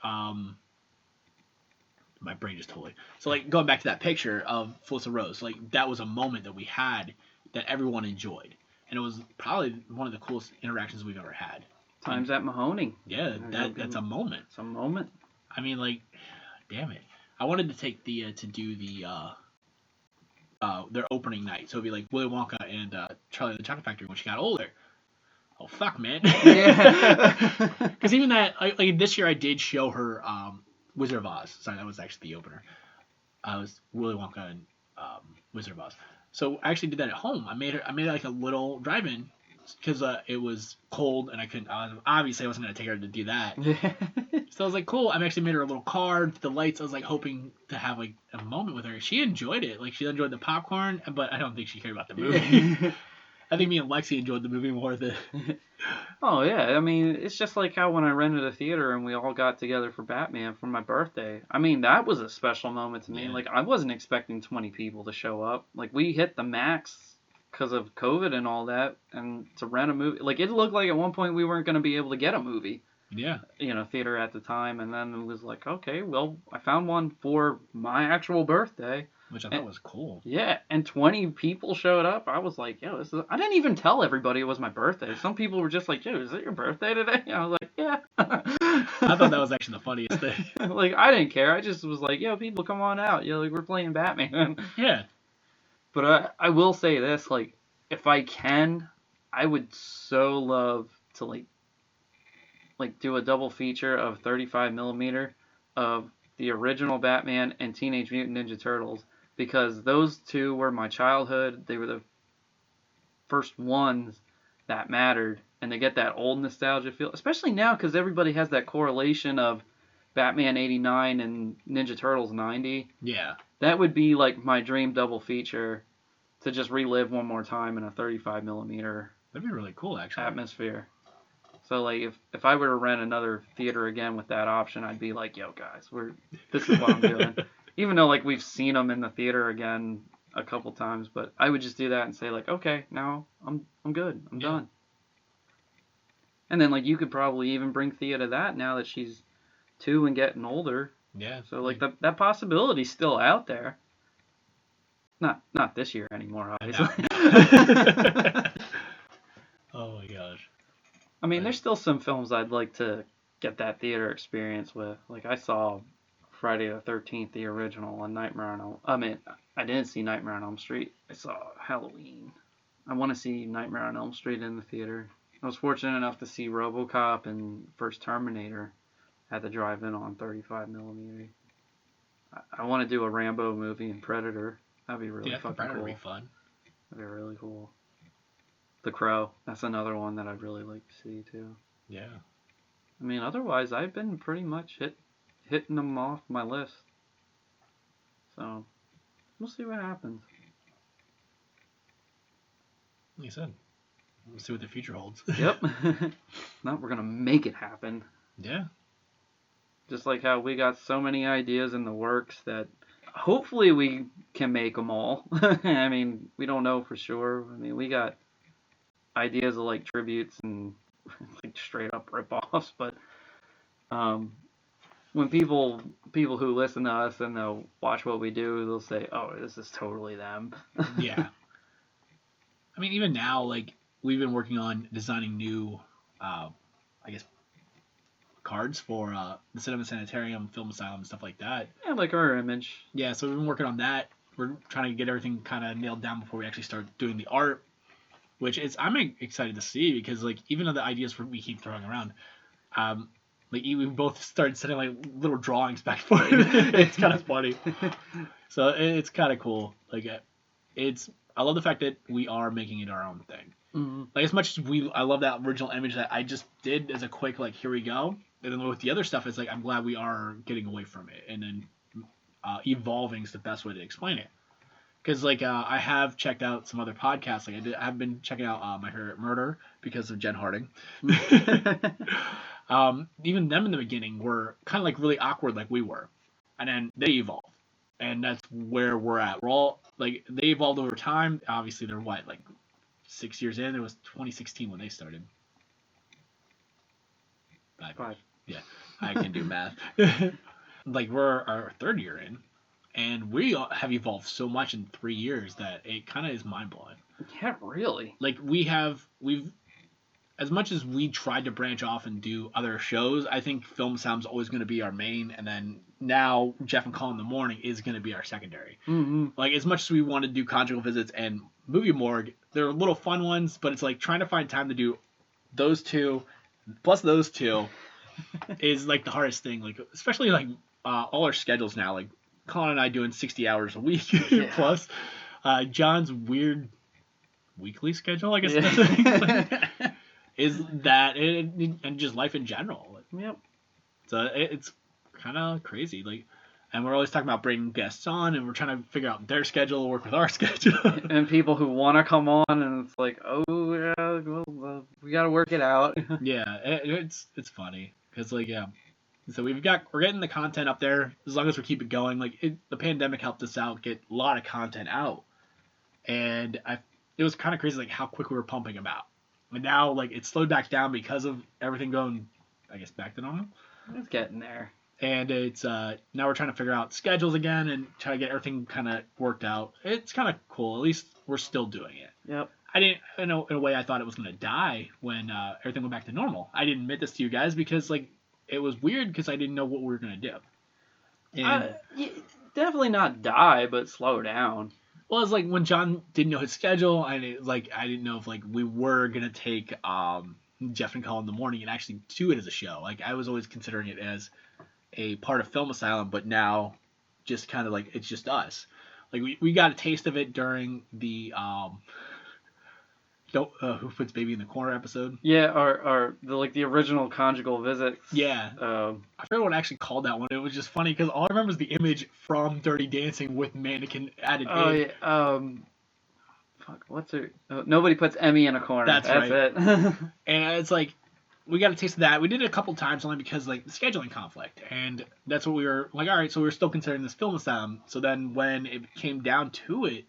my brain just totally. So like going back to that picture of Felissa Rose, like that was a moment that we had that everyone enjoyed, and it was probably one of the coolest interactions we've ever had. Times at Mahoning. Yeah, that's a moment. It's a moment. I mean, like, damn it. I wanted to take Thea to do their opening night. So it'd be like Willy Wonka and Charlie and the Chocolate Factory when she got older. Oh, fuck, man. Yeah. Because even that, like this year I did show her Wizard of Oz. Sorry, that was actually the opener. It was Willy Wonka and Wizard of Oz. So I actually did that at home. I made like a little drive-in because it was cold and obviously I wasn't gonna take her to do that. So I was like, cool. I actually made her a little card, the lights. I was like hoping to have like a moment with her. She enjoyed it. Like she enjoyed the popcorn, but I don't think she cared about the movie. I think me and Lexi enjoyed the movie more than. Oh yeah, I mean it's just like how when I rented a theater and we all got together for Batman for my birthday. I mean that was a special moment to me. Yeah. Like I wasn't expecting 20 people to show up. Like we hit the max because of COVID and all that, and to rent a movie, like it looked like at one point we weren't going to be able to get a movie. Yeah. Theater at the time, and then it was like, okay, well I found one for my actual birthday. Which I thought was cool. Yeah, and 20 people showed up. I was like, yo, I didn't even tell everybody it was my birthday. Some people were just like, yo, is it your birthday today? And I was like, yeah. I thought that was actually the funniest thing. Like, I didn't care. I just was like, yo, people, come on out. Like, we're playing Batman. Yeah. But I will say this, like, if I can, I would so love to, like do a double feature of 35mm of the original Batman and Teenage Mutant Ninja Turtles. Because those two were my childhood. They were the first ones that mattered. And they get that old nostalgia feel. Especially now because everybody has that correlation of Batman 89 and Ninja Turtles 90. Yeah. That would be like my dream double feature to just relive one more time in a 35mm That'd be really cool, actually. atmosphere. So like if I were to rent another theater again with that option, I'd be like, yo guys, this is what I'm doing. Even though, like, we've seen them in the theater again a couple times, but I would just do that and say, like, okay, now I'm good. I'm done. And then, like, you could probably even bring Thea to that now that she's 2 and getting older. Yeah. So, like, that possibility's still out there. Not this year anymore, obviously. Oh, my gosh. I mean, there's still some films I'd like to get that theater experience with. Like, I saw Friday the 13th, the original, on Nightmare on Elm. I mean, I didn't see Nightmare on Elm Street. I saw Halloween. I want to see Nightmare on Elm Street in the theater. I was fortunate enough to see RoboCop and first Terminator at the drive-in on 35mm. I want to do a Rambo movie and Predator. That'd be really fucking Predator cool. would be fun. That'd be really cool. The Crow. That's another one that I'd really like to see too. Yeah. I mean, otherwise, I've been pretty much hitting them off my list. So, we'll see what happens. Like you said, we'll see what the future holds. Yep. No, we're going to make it happen. Yeah. Just like how we got so many ideas in the works that hopefully we can make them all. I mean, we don't know for sure. I mean, we got ideas of like tributes and like straight up rip-offs, but when people who listen to us and they'll watch what we do, they'll say, "Oh, this is totally them." Yeah. I mean, even now, like we've been working on designing new, I guess, cards for the Cinema Sanitarium, Film Asylum, and stuff like that. Yeah, like our image. Yeah, so we've been working on that. We're trying to get everything kind of nailed down before we actually start doing the art, which is I'm excited to see because like even though the ideas we keep throwing around, like we both started sending like little drawings back and forth. It's kind of funny. So it's kind of cool. Like I love the fact that we are making it our own thing. Mm-hmm. Like as much as I love that original image that I just did as a quick like here we go. And then with the other stuff, it's like I'm glad we are getting away from it and then evolving is the best way to explain it. Because like I have checked out some other podcasts. Like I've been checking out My Favorite Murder because of Jen Harding. Even them in the beginning were kind of like really awkward like we were, and then they evolved, and that's where we're at. We're all like they evolved over time. Obviously, they're like 6 years in. It was 2016 when they started. 5 years. Yeah, I can do math. like we're our third year in, and we have evolved so much in 3 years that it kind of is mind blowing. Yeah, really. Like we've as much as we tried to branch off and do other shows, I think Film Sound's always going to be our main, and then now Jeff and Collin in the Morning is going to be our secondary. Mm-hmm. Like, as much as we want to do Conjugal Visits and Movie Morgue, they're little fun ones, but it's like trying to find time to do those two, plus those two, is like the hardest thing. Like, especially like all our schedules now, like Collin and I doing 60 hours a week plus John's weird weekly schedule, I guess. Yeah. Is that and just life in general. Yep. So it's kind of crazy. Like, and we're always talking about bringing guests on, and we're trying to figure out their schedule, work with our schedule. And people who want to come on, and it's like, oh yeah, well, we got to work it out. Yeah, it's funny because like so we're getting the content up there as long as we keep it going. Like the pandemic helped us out get a lot of content out, and it was kind of crazy like how quick we were pumping them out. And now, like, it's slowed back down because of everything going, I guess, back to normal. It's getting there. And it's now we're trying to figure out schedules again and try to get everything kind of worked out. It's kind of cool. At least we're still doing it. Yep. I didn't, in a way, I thought it was going to die when everything went back to normal. I didn't admit this to you guys because, like, it was weird because I didn't know what we were going to do. And definitely not die, but slow down. Well, it's like when John didn't know his schedule, I didn't know if like we were gonna take Jeff and Collin in the Morning and actually do it as a show. Like I was always considering it as a part of Film Asylum, but now just kind of like it's just us. Like we got a taste of it during the Who Puts Baby in the Corner episode. Yeah, or the original Conjugal Visits. Yeah. I forget what I actually called that one. It was just funny because all I remember is the image from Dirty Dancing with mannequin added in. Yeah. Fuck, what's her? Nobody Puts Emmy in a Corner. That's right. It. And it's like we got a taste of that. We did it a couple times only because like the scheduling conflict, and that's what we were like. All right, so we were still considering this Film Asylum. So then when it came down to it,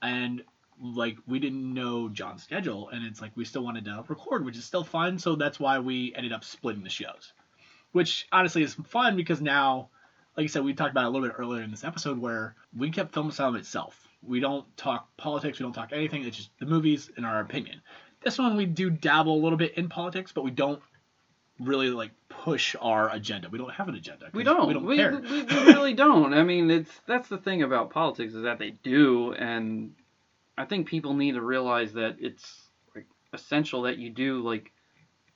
and like we didn't know John's schedule, and it's like we still wanted to record, which is still fun. So that's why we ended up splitting the shows, which honestly is fun because now, like I said, we talked about it a little bit earlier in this episode where we kept Film Asylum itself. We don't talk politics, we don't talk anything. It's just the movies and our opinion. This one we do dabble a little bit in politics, but we don't really like push our agenda. We don't have an agenda. We don't. We don't care. We really don't. I mean, that's the thing about politics is that they do, and I think people need to realize that it's like essential that you do like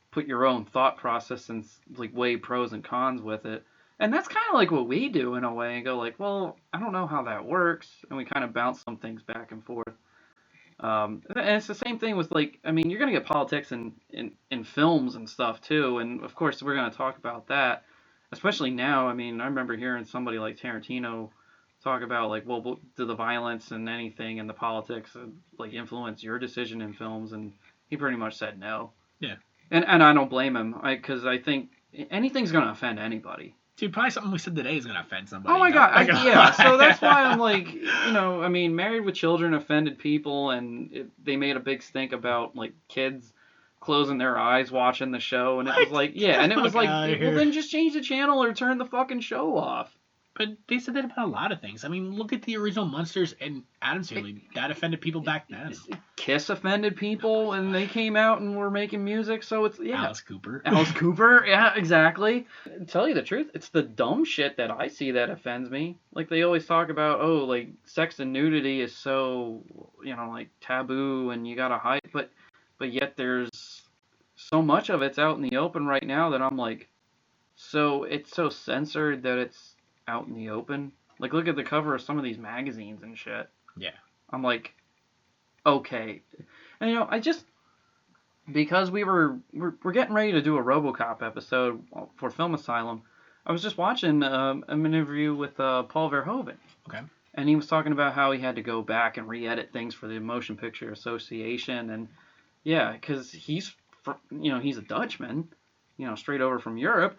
put your own thought process and like weigh pros and cons with it. And that's kind of like what we do in a way and go like, well, I don't know how that works. And we kind of bounce some things back and forth. And it's the same thing with like, I mean, you're going to get politics in films and stuff too. And of course, we're going to talk about that, especially now. I mean, I remember hearing somebody like Tarantino talk about like, well, do the violence and anything and the politics like influence your decision in films? And he pretty much said no. Yeah. And I don't blame him because I think anything's going to offend anybody. Dude, probably something we said today is going to offend somebody. Oh my God. Yeah. So that's why I'm like, I mean, Married with Children offended people and they made a big stink about like kids closing their eyes watching the show. And it was like, yeah. And it was like, well, then just change the channel or turn the fucking show off. But they said that about a lot of things. I mean, look at the original Monsters and Addams Family. That offended people back then. Kiss offended people, and they came out and were making music. So it's Alice Cooper. Alice Cooper, yeah, exactly. To tell you the truth, it's the dumb shit that I see that offends me. Like they always talk about, oh, like sex and nudity is so, like taboo, and you gotta hide. But yet there's so much of it's out in the open right now that I'm like, so it's so censored that it's out in the open. Like look at the cover of some of these magazines and shit. Yeah. I'm like, okay. And I just because we're getting ready to do a RoboCop episode for Film Asylum, I was just watching an interview with Paul Verhoeven. Okay. And he was talking about how he had to go back and re-edit things for the Motion Picture Association, and yeah, because he's a Dutchman, straight over from Europe.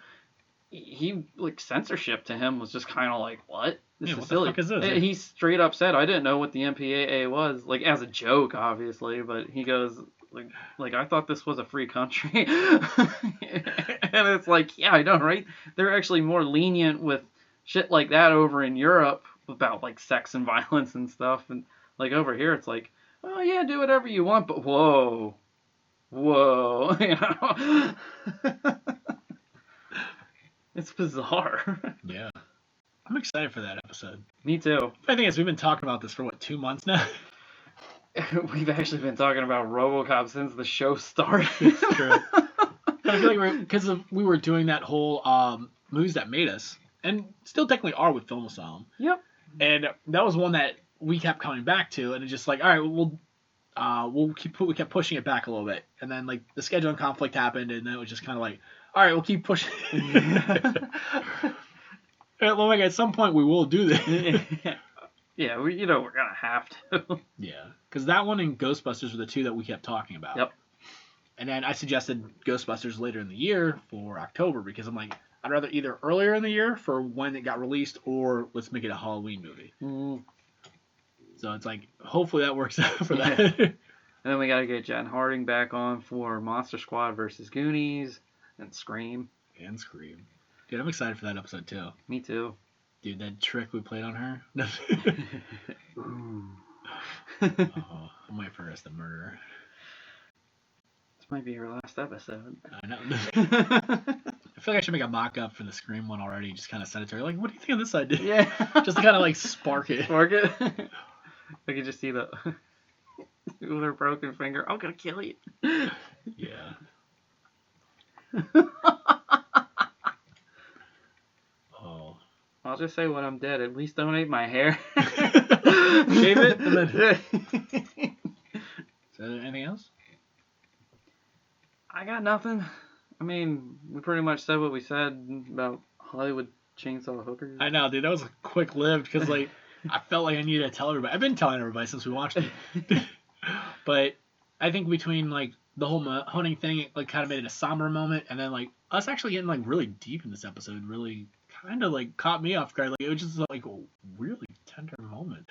He like censorship to him was just kind of like, what? This is silly. The fuck is this? He straight up said, I didn't know what the MPAA was, like as a joke, obviously, but he goes like I thought this was a free country, and it's like, yeah, I know, right? They're actually more lenient with shit like that over in Europe about like sex and violence and stuff, and like over here it's like, oh yeah, do whatever you want, but whoa, you know. It's bizarre. Yeah. I'm excited for that episode. Me too. I think we've been talking about this for what, 2 months now? We've actually been talking about RoboCop since the show started. It's true. I feel like because we were doing that whole movies that made us, and still technically are with Film Asylum. Yep. And that was one that we kept coming back to, and it's just like, all right, we kept pushing it back a little bit, and then like the scheduling conflict happened, and then it was just kind of like, all right, we'll keep pushing. Like at some point we will do this. Yeah, we're gonna have to. Yeah, because that one and Ghostbusters were the two that we kept talking about. Yep. And then I suggested Ghostbusters later in the year for October because I'm like, I'd rather either earlier in the year for when it got released, or let's make it a Halloween movie. Mm. So it's like, hopefully that works out for that. And then we gotta get Jen Harding back on for Monster Squad versus Goonies and Scream. And Scream. Dude, I'm excited for that episode too. Me too. Dude, that trick we played on her. Ooh. I'm waiting for us to murder her. This might be her last episode. I know. I feel like I should make a mock-up for the Scream one already. Just kind of send it to her. Like, what do you think of this idea? Yeah. Just to kind of like spark it. Spark it. I could just see the with her broken finger. I'm gonna kill you. Yeah. Oh. I'll just say when I'm dead, at least donate my hair. Shave it and then. Is there anything else? I got nothing. I mean, we pretty much said what we said about Hollywood chainsaw hookers. I know, dude. That was a quick-lived because like I felt like I needed to tell everybody. I've been telling everybody since we watched it. But I think between like the whole hunting thing, it like kind of made it a somber moment, and then like us actually getting like really deep in this episode really kind of like caught me off guard. Like it was just like a really tender moment.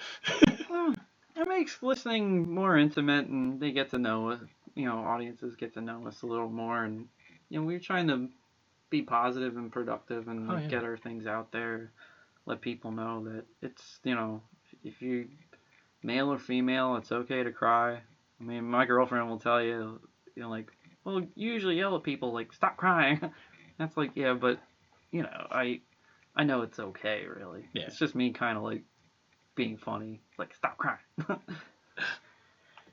Well, it makes listening more intimate, and they get to know us. Audiences get to know us a little more, and we're trying to be positive and productive and get our things out there, let people know that it's if you male or female, it's okay to cry. I mean, my girlfriend will tell you, like, well, you usually yell at people like, stop crying. That's like, yeah, but I know it's okay, really. Yeah. It's just me kind of like being funny, like, stop crying.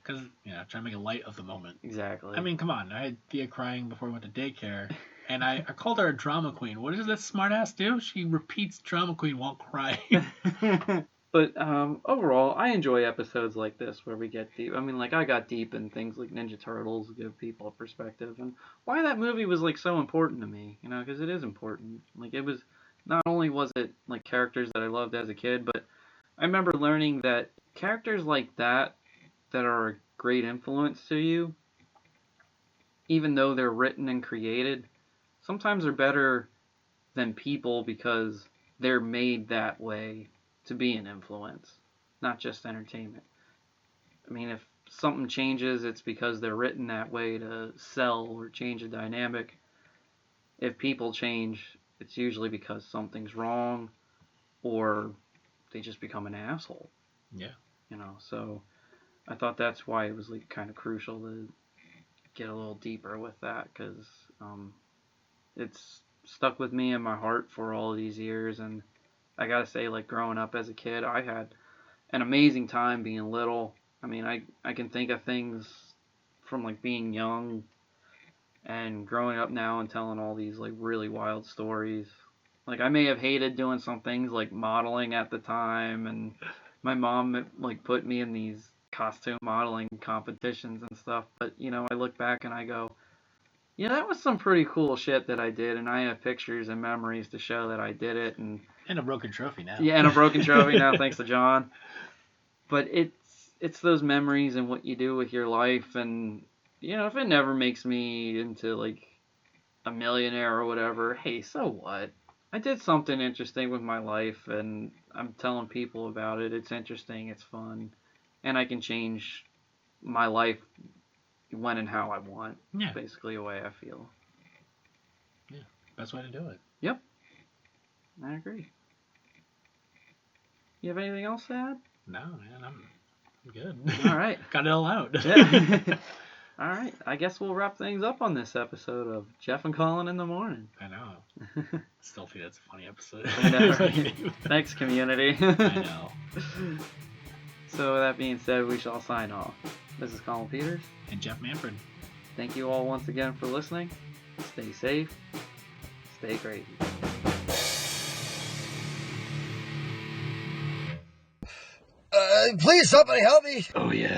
Because, trying to make a light of the moment. Exactly. I mean, come on. I had Thea crying before we went to daycare, and I called her a drama queen. What does that smartass do? She repeats drama queen while crying. But overall, I enjoy episodes like this where we get deep. I mean, like, I got deep in things like Ninja Turtles, give people a perspective, and why that movie was, like, so important to me, because it is important. Like, it was, not only was it, like, characters that I loved as a kid, but I remember learning that characters like that are a great influence to you, even though they're written and created, sometimes are better than people because they're made that way to be an influence, not just entertainment. I mean, if something changes, it's because they're written that way to sell or change a dynamic. If people change, it's usually because something's wrong or they just become an asshole. Yeah. So I thought that's why it was like kind of crucial to get a little deeper with that, because it's stuck with me in my heart for all these years. And I gotta say, like, growing up as a kid, I had an amazing time being little. I mean, I can think of things from like being young and growing up now and telling all these like really wild stories. Like, I may have hated doing some things like modeling at the time, and my mom like put me in these costume modeling competitions and stuff, but I look back and I go, yeah, that was some pretty cool shit that I did, and I have pictures and memories to show that I did it, and a broken trophy now. Yeah, and a broken trophy now, thanks to John. But it's those memories and what you do with your life, and if it never makes me into like a millionaire or whatever, hey, so what? I did something interesting with my life, and I'm telling people about it. It's interesting, it's fun, and I can change my life when and how I want. Yeah. Basically the way I feel. Yeah, best way to do it. Yep. I agree. You have anything else to add? No, man, I'm good. All right. Got it all out. Yeah. All right. I guess we'll wrap things up on this episode of Jeff and Collin in the Morning. I know. Still think that's a funny episode. I know. Right? Thanks, community. I know. So with that being said, we shall sign off. This is Collin Peters. And Jeff Manfred. Thank you all once again for listening. Stay safe. Stay crazy. Please, somebody help me. Oh, yeah.